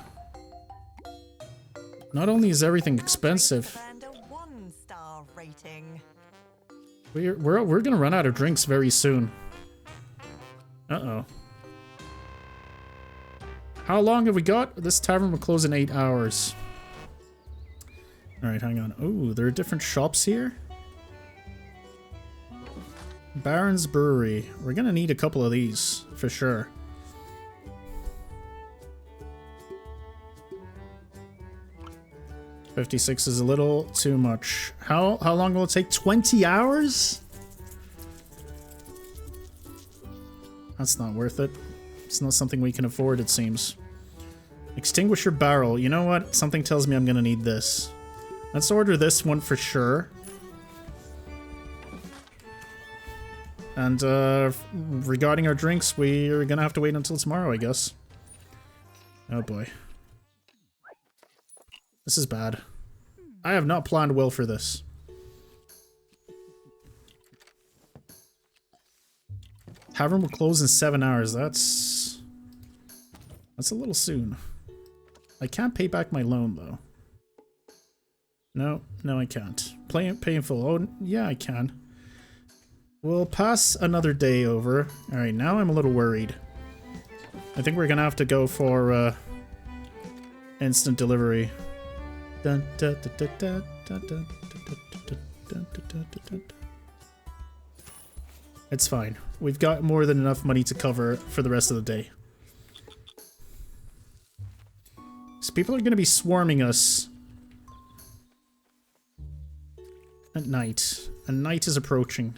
[SPEAKER 1] Not only is everything expensive,
[SPEAKER 2] And a 1-star rating.
[SPEAKER 1] we're gonna run out of drinks very soon. Uh-oh. How long have we got? This tavern will close in 8 hours. Alright, hang on. Oh, there are different shops here? Baron's Brewery. We're gonna need a couple of these, for sure. $56 is a little too much. How long will it take? 20 hours? That's not worth it. It's not something we can afford, it seems. Extinguisher barrel. You know what? Something tells me I'm gonna need this. Let's order this one for sure. And regarding our drinks, we're gonna have to wait until tomorrow, I guess. Oh boy. This is bad. I have not planned well for this. Tavern will close in 7 hours. That's a little soon. I can't pay back my loan, though. No, I can't. Pay in full. Oh, yeah, I can. We'll pass another day over. Alright, now I'm a little worried. I think we're gonna have to go for instant delivery. It's fine. We've got more than enough money to cover for the rest of the day. So people are going to be swarming us at night. And night is approaching.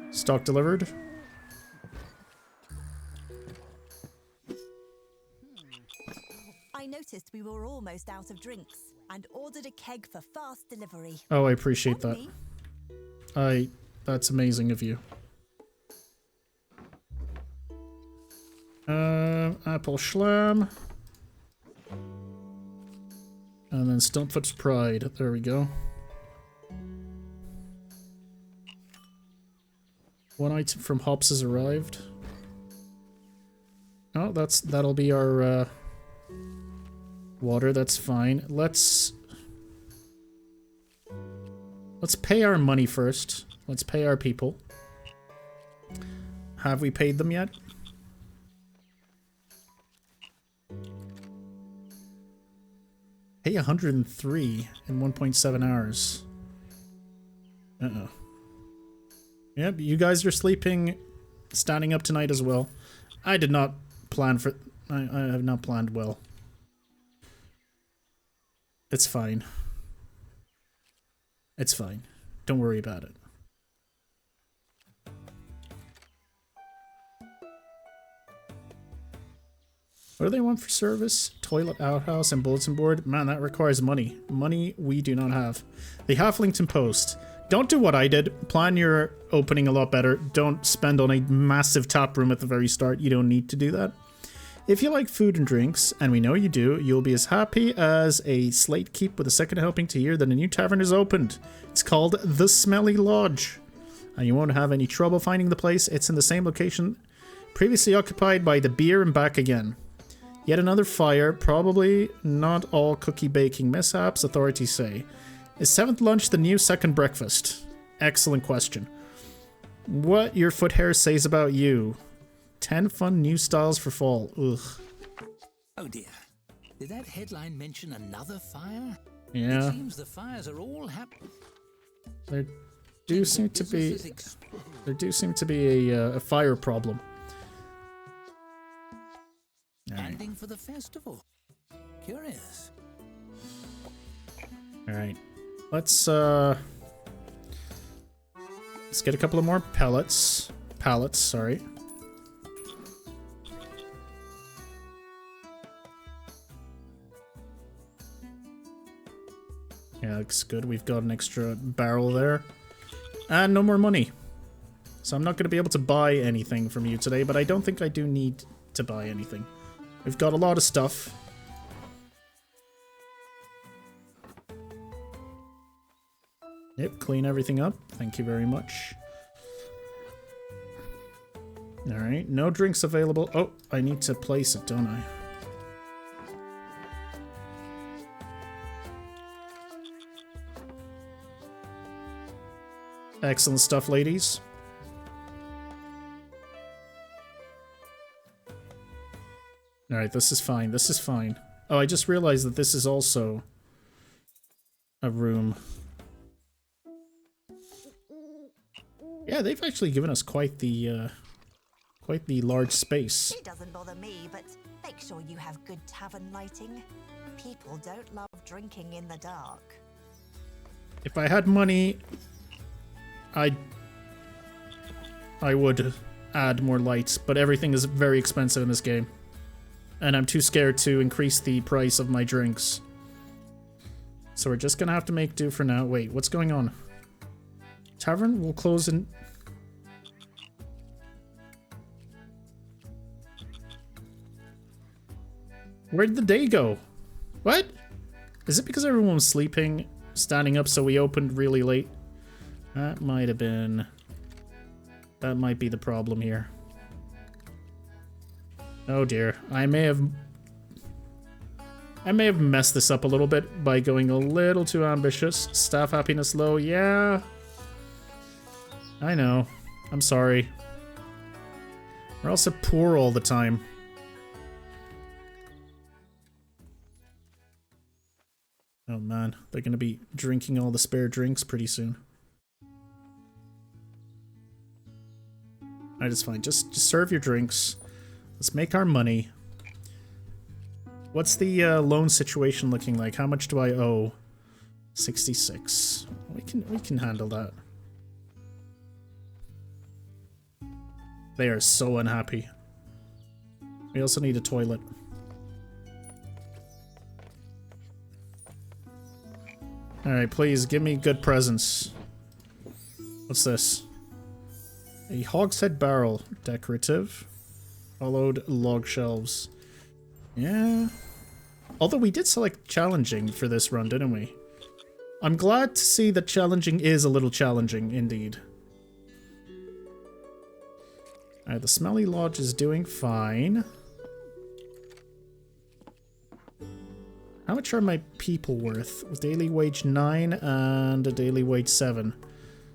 [SPEAKER 1] Stock delivered.
[SPEAKER 2] I noticed we were almost out of drinks and ordered a keg for fast delivery.
[SPEAKER 1] Oh, I appreciate that. That's amazing of you. Apple Schlam. And then Stumpfoot's Pride. There we go. One item from Hops has arrived. Oh, that'll be our water. That's fine. Let's pay our money first. Let's pay our people. Have we paid them yet? Pay 103 in 1.7 hours. Uh-oh. Yep, you guys are sleeping, standing up tonight as well. I did not plan for... I have not planned well. It's fine. It's fine. Don't worry about it. What do they want for service? Toilet, outhouse, and bulletin board? Man, that requires money. Money we do not have. The Halflington Post. Don't do what I did. Plan your opening a lot better. Don't spend on a massive tap room at the very start. You don't need to do that. If you like food and drinks, and we know you do, you'll be as happy as a slate keep with a second helping to hear that a new tavern is opened. It's called The Smelly Lodge. And you won't have any trouble finding the place. It's in the same location previously occupied by the beer and back again. Yet another fire, probably not all cookie baking mishaps, authorities say. Is 7th lunch the new second breakfast? Excellent question. What your foot hair says about you. 10 fun new styles for fall. Ugh.
[SPEAKER 3] Oh dear. Did that headline mention another fire?
[SPEAKER 1] Yeah.
[SPEAKER 3] It seems the fires are all happening.
[SPEAKER 1] There do seem to be a fire problem.
[SPEAKER 3] Ending for the festival. Curious.
[SPEAKER 1] Alright. Let's get a couple of more pallets, sorry. Yeah, looks good. We've got an extra barrel there. And no more money. So I'm not going to be able to buy anything from you today, but I don't think I do need to buy anything. We've got a lot of stuff. Yep, clean everything up. Thank you very much. Alright, no drinks available. Oh, I need to place it, don't I? Excellent stuff, ladies. Alright, this is fine. This is fine. Oh, I just realized that this is also a room. Yeah, they've actually given us quite the large space.
[SPEAKER 2] It doesn't bother me, but make sure you have good tavern lighting. People don't love drinking in the dark.
[SPEAKER 1] If I had money, I would add more lights, but everything is very expensive in this game. And I'm too scared to increase the price of my drinks. So we're just gonna have to make do for now. Wait, what's going on? Tavern will close in... Where'd the day go? What? Is it because everyone was sleeping, standing up, so we opened really late? That might have been... That might be the problem here. Oh dear, I may have messed this up a little bit by going a little too ambitious. Staff happiness low, yeah. I know. I'm sorry. We're also poor all the time. Oh man, they're gonna be drinking all the spare drinks pretty soon. Alright, it's fine. Just serve your drinks. Let's make our money. What's the loan situation looking like? How much do I owe? 66. We can handle that. They are so unhappy. We also need a toilet. Alright, please give me good presents. What's this? A hogshead barrel. Decorative. Followed log shelves. Yeah. Although we did select challenging for this run, didn't we? I'm glad to see that challenging is a little challenging, indeed. Alright, the Smelly Lodge is doing fine. How much are my people worth? With daily wage 9 and a daily wage 7.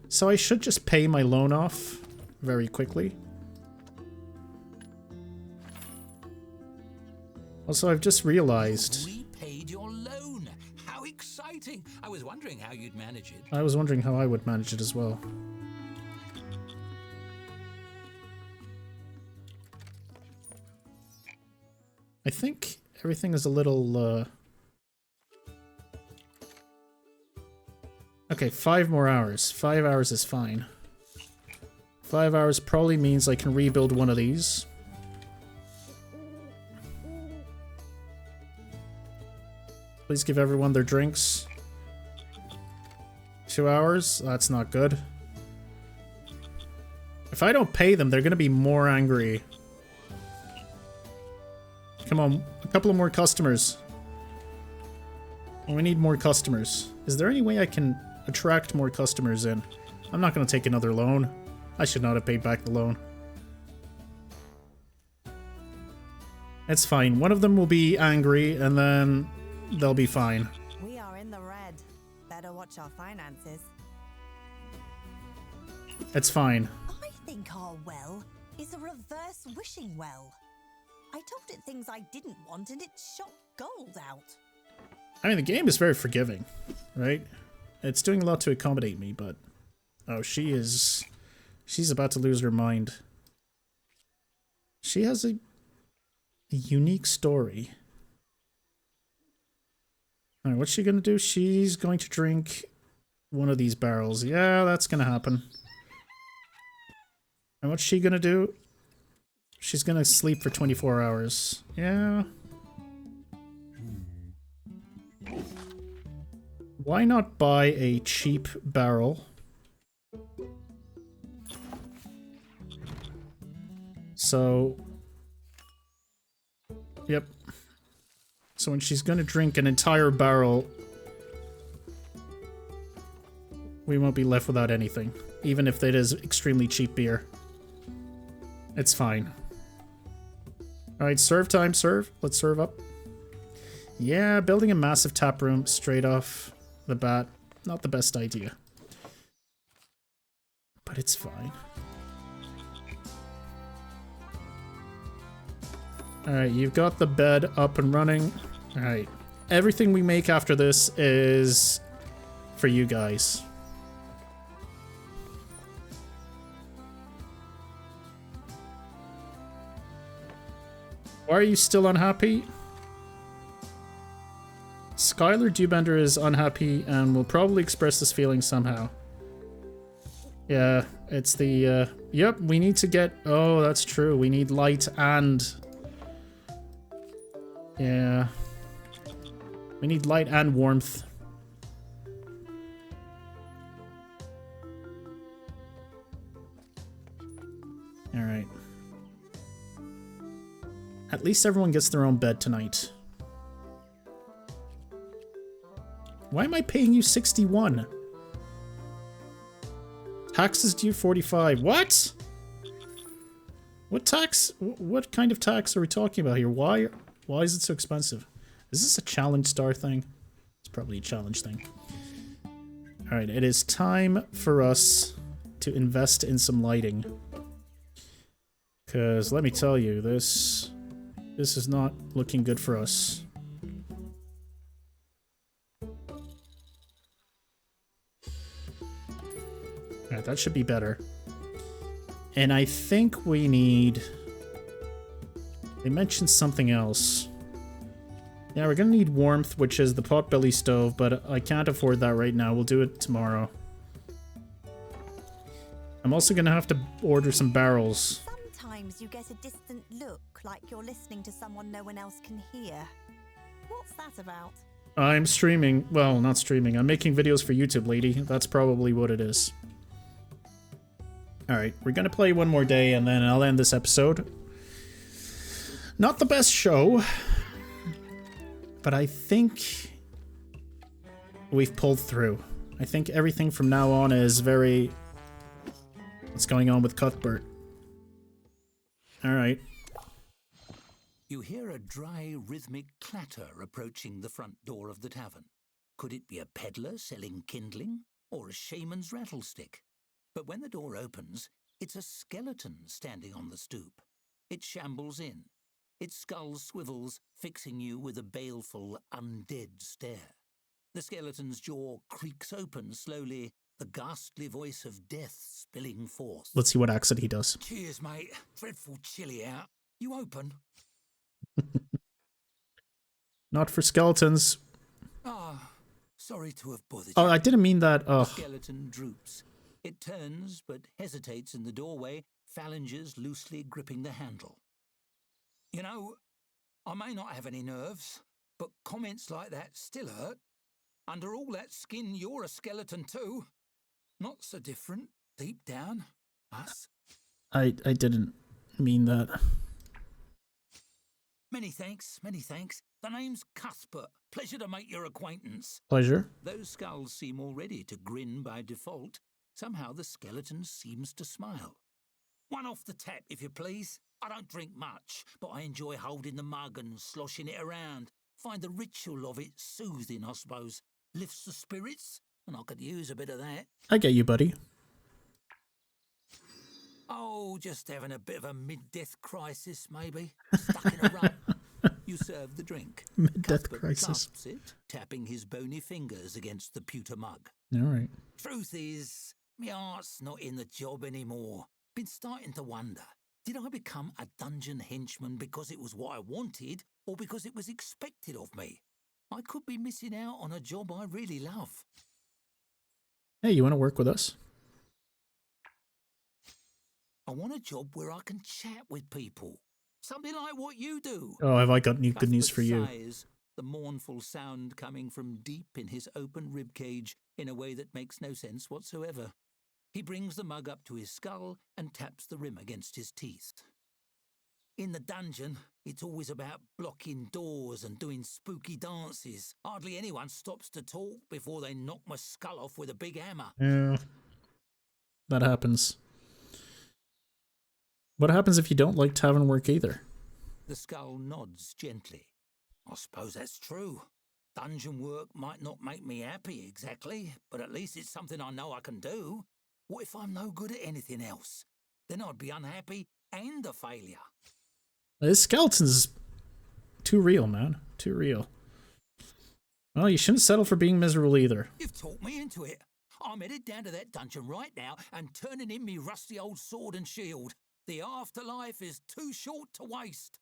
[SPEAKER 1] So I should just pay my loan off very quickly. Also, I've just realized...
[SPEAKER 3] We paid your loan. How exciting! I was wondering how you'd manage it.
[SPEAKER 1] I was wondering how I would manage it as well. I think everything is a little, Okay, 5 more hours. 5 hours is fine. 5 hours probably means I can rebuild one of these. Please give everyone their drinks. 2 hours? That's not good. If I don't pay them, they're gonna be more angry. Come on, a couple of more customers. Oh, we need more customers. Is there any way I can attract more customers in? I'm not going to take another loan. I should not have paid back the loan. It's fine. One of them will be angry, and then they'll be fine.
[SPEAKER 2] We are in the red. Better watch our finances.
[SPEAKER 1] It's fine.
[SPEAKER 2] I think our well is a reverse wishing well. I told it things I didn't want, and it shot gold out.
[SPEAKER 1] I mean, the game is very forgiving, right? It's doing a lot to accommodate me, but... Oh, she's about to lose her mind. She has a unique story. Alright, what's she gonna do? She's going to drink one of these barrels. Yeah, that's gonna happen. And what's she gonna do? She's gonna sleep for 24 hours. Yeah. Why not buy a cheap barrel? So... Yep. So when she's gonna drink an entire barrel, we won't be left without anything. Even if it is extremely cheap beer. It's fine. Alright, serve time, serve. Let's serve up. Yeah, building a massive tap room straight off the bat, not the best idea. But it's fine. Alright, you've got the bed up and running. Alright, everything we make after this is for you guys. Why are you still unhappy? Skylar Dewbender is unhappy and will probably express this feeling somehow. Yeah, it's the, yep, we need to get... Oh, that's true. We need light and... Yeah. We need light and warmth. Alright. At least everyone gets their own bed tonight. Why am I paying you 61? Taxes due 45. What? What tax? What kind of tax are we talking about here? Why is it so expensive? Is this a challenge star thing? It's probably a challenge thing. Alright, it is time for us to invest in some lighting. Because let me tell you, this is not looking good for us. Alright, that should be better. And I think we need... They mentioned something else. Yeah, we're gonna need warmth, which is the potbelly stove, but I can't afford that right now. We'll do it tomorrow. I'm also gonna have to order some barrels.
[SPEAKER 2] Sometimes you get a distant look, like you're listening to someone no one else can hear. What's that about?
[SPEAKER 1] I'm streaming. Well, not streaming. I'm making videos for YouTube, lady. That's probably what it is. Alright, we're gonna play one more day and then I'll end this episode. Not the best show, but I think we've pulled through. I think everything from now on is very... What's going on with Cuthbert? Alright.
[SPEAKER 3] You hear a dry, rhythmic clatter approaching the front door of the tavern. Could it be a peddler selling kindling, or a shaman's rattlestick? But when the door opens, it's a skeleton standing on the stoop. It shambles in. Its skull swivels, fixing you with a baleful, undead stare. The skeleton's jaw creaks open slowly, the ghastly voice of death spilling forth.
[SPEAKER 1] Let's see what accent he does.
[SPEAKER 3] Cheers, mate. Dreadful chilly out. You open?
[SPEAKER 1] Not for skeletons.
[SPEAKER 3] Ah, sorry to have bothered you.
[SPEAKER 1] Oh, I didn't mean that.
[SPEAKER 3] The
[SPEAKER 1] Oh.
[SPEAKER 3] skeleton droops. It turns, but hesitates in the doorway, phalanges loosely gripping the handle. You know, I may not have any nerves, but comments like that still hurt. Under all that skin, you're a skeleton too. Not so different, deep down. Us.
[SPEAKER 1] I didn't mean that.
[SPEAKER 3] Many thanks, many thanks. The name's Cuthbert. Pleasure to make your acquaintance.
[SPEAKER 1] Pleasure.
[SPEAKER 3] Those skulls seem already to grin by default. Somehow the skeleton seems to smile. One off the tap, if you please. I don't drink much, but I enjoy holding the mug and sloshing it around. Find the ritual of it soothing, I suppose. Lifts the spirits, and I could use a bit of that.
[SPEAKER 1] I get you, buddy.
[SPEAKER 3] Oh, just having a bit of a mid-death crisis, maybe. Stuck in a rut. You serve the drink.
[SPEAKER 1] Mid-death
[SPEAKER 3] Cuthbert
[SPEAKER 1] crisis.
[SPEAKER 3] clasps it, tapping his bony fingers against the pewter mug.
[SPEAKER 1] Alright.
[SPEAKER 3] Truth is, my heart's not in the job anymore. Been starting to wonder, did I become a dungeon henchman because it was what I wanted, or because it was expected of me? I could be missing out on a job I really love.
[SPEAKER 1] Hey, you want to work with us?
[SPEAKER 3] I want a job where I can chat with people. Something like what you do.
[SPEAKER 1] Oh, have I got good news for you?
[SPEAKER 3] Sighs, the mournful sound coming from deep in his open ribcage in a way that makes no sense whatsoever. He brings the mug up to his skull and taps the rim against his teeth. In the dungeon, it's always about blocking doors and doing spooky dances. Hardly anyone stops to talk before they knock my skull off with a big hammer.
[SPEAKER 1] Yeah. That happens. What happens if you don't like tavern work either?
[SPEAKER 3] The skull nods gently. I suppose that's true. Dungeon work might not make me happy exactly, but at least it's something I know I can do. What if I'm no good at anything else? Then I'd be unhappy and a failure.
[SPEAKER 1] This skeleton's too real, man. Too real. Well, you shouldn't settle for being miserable either.
[SPEAKER 3] You've talked me into it. I'm headed down to that dungeon right now and turning in me rusty old sword and shield. The afterlife is too short to waste.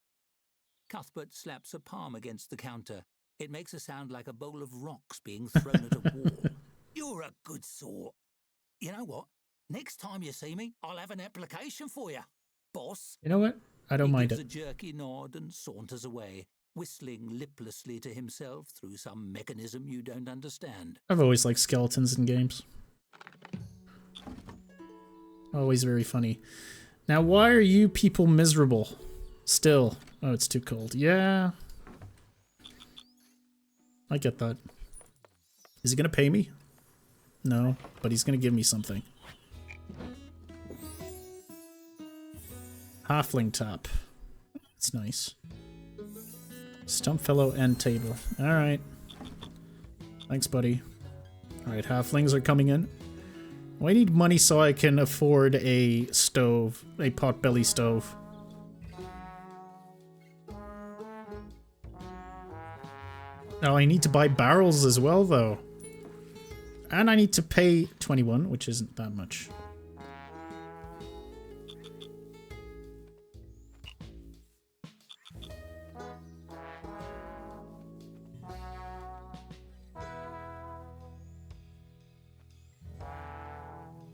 [SPEAKER 3] Cuthbert slaps a palm against the counter. It makes a sound like a bowl of rocks being thrown at a wall. You're a good sort. You know what? Next time you see me, I'll have an application for you, boss.
[SPEAKER 1] You know what? I don't mind
[SPEAKER 3] He
[SPEAKER 1] it.
[SPEAKER 3] gives a jerky nod and saunters away, whistling liplessly to himself through some mechanism you don't understand.
[SPEAKER 1] I've always liked skeletons in games. Always very funny. Now, why are you people miserable? Still. Oh, it's too cold. Yeah. I get that. Is he gonna pay me? No, but he's gonna give me something. Halfling top. It's nice. Stumpfellow end table. Alright. Thanks, buddy. Alright, halflings are coming in. I need money so I can afford a stove. A potbelly stove. Oh, I need to buy barrels as well, though. And I need to pay 21, which isn't that much.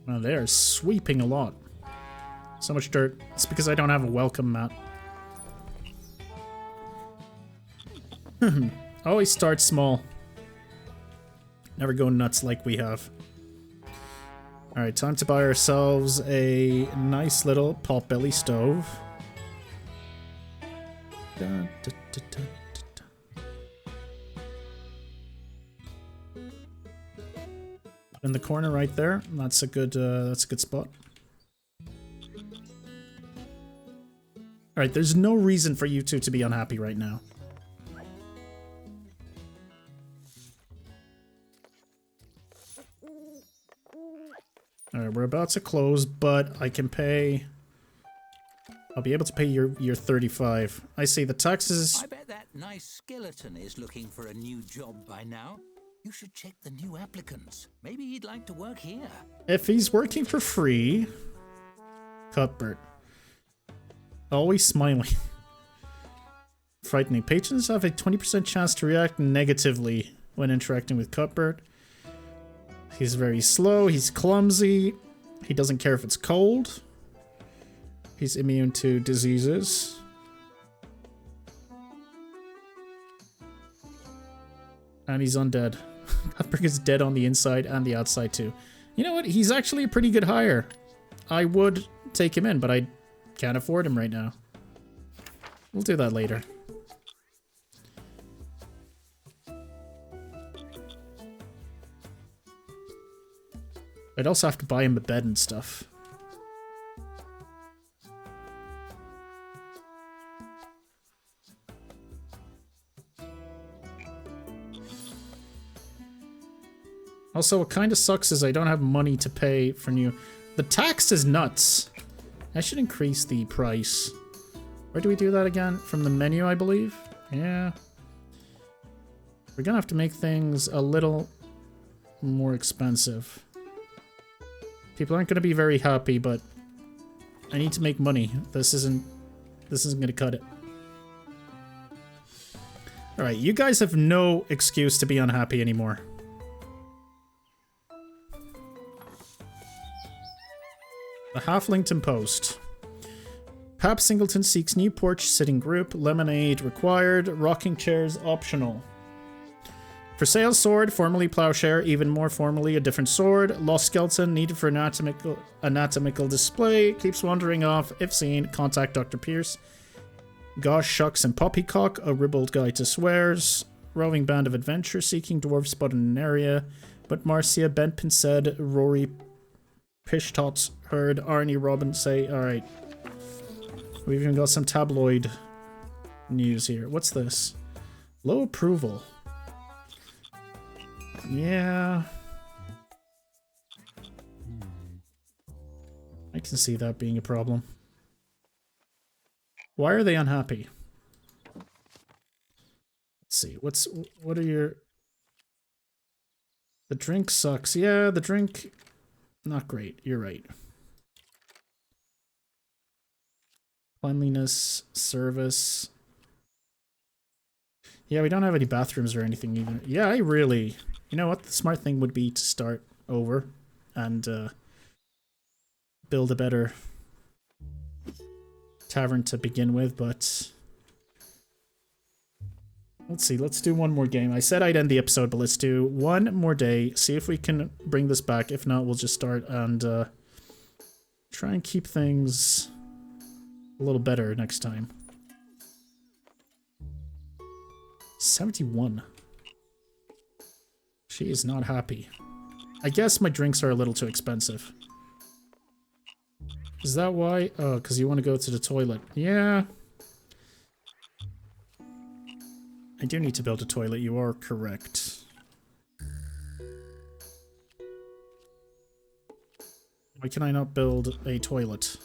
[SPEAKER 1] Well, they are sweeping a lot. So much dirt. It's because I don't have a welcome mat. Always start small. Never go nuts like we have. Alright, time to buy ourselves a nice little potbelly stove. In the corner right there. That's a good spot. Alright, there's no reason for you two to be unhappy right now. Alright, we're about to close, but I can pay... I'll be able to pay your 35. I see the taxes...
[SPEAKER 3] I bet that nice skeleton is looking for a new job by now. You should check the new applicants. Maybe he'd like to work here.
[SPEAKER 1] If he's working for free... Cuthbert. Always smiling. Frightening. Patrons have a 20% chance to react negatively when interacting with Cuthbert. He's very slow, he's clumsy, he doesn't care if it's cold. He's immune to diseases. And he's undead. Cuthbert is dead on the inside and the outside too. You know what? He's actually a pretty good hire. I would take him in, but I can't afford him right now. We'll do that later. I'd also have to buy him a bed and stuff. Also, what kind of sucks is I don't have money to pay for new... The tax is nuts. I should increase the price. Where do we do that again? From the menu, I believe? Yeah. We're gonna have to make things a little more expensive. People aren't gonna be very happy, but I need to make money. This isn't gonna cut it. Alright, you guys have no excuse to be unhappy anymore. The Halflington Post. Pap Singleton seeks new porch sitting group. Lemonade required. Rocking chairs optional. For sale sword, formerly plowshare, even more formally a different sword. Lost skeleton, needed for anatomical display. Keeps wandering off. If seen, contact Dr. Pierce. Gosh, shucks, and poppycock, a ribald guide to swears. Roving band of adventure, seeking dwarves spotted in an area. But Marcia, Ben Pinsed, Rory Pishtots heard Arnie Robin say, alright. We've even got some tabloid news here. What's this? Low approval. Yeah. I can see that being a problem. Why are they unhappy? Let's see. What are your... The drink sucks. Yeah, the drink... Not great. You're right. Cleanliness, service. Yeah, we don't have any bathrooms or anything either. Yeah, I really... You know what? The smart thing would be to start over and build a better tavern to begin with, but... Let's see, let's do one more game. I said I'd end the episode, but let's do one more day, see if we can bring this back. If not, we'll just start and try and keep things a little better next time. 71. She is not happy. I guess my drinks are a little too expensive. Is that why? Oh, because you want to go to the toilet. Yeah. I do need to build a toilet, you are correct. Why can I not build a toilet?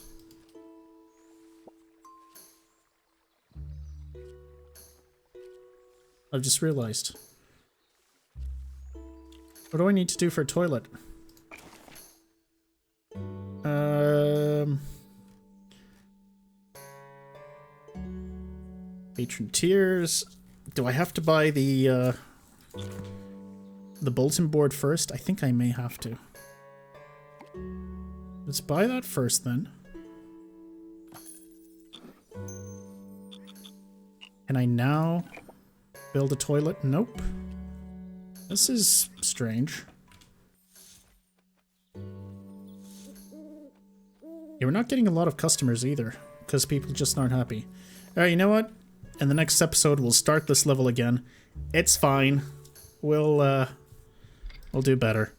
[SPEAKER 1] I've just realized. What do I need to do for a toilet? Patron tiers. Do I have to buy the bulletin board first? I think I may have to. Let's buy that first then. Can I now build a toilet? Nope. This is strange. Yeah, we're not getting a lot of customers either, because people just aren't happy. Alright, you know what? In the next episode, we'll start this level again. It's fine. We'll do better.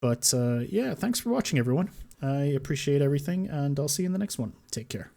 [SPEAKER 1] But, yeah, thanks for watching, everyone. I appreciate everything, and I'll see you in the next one. Take care.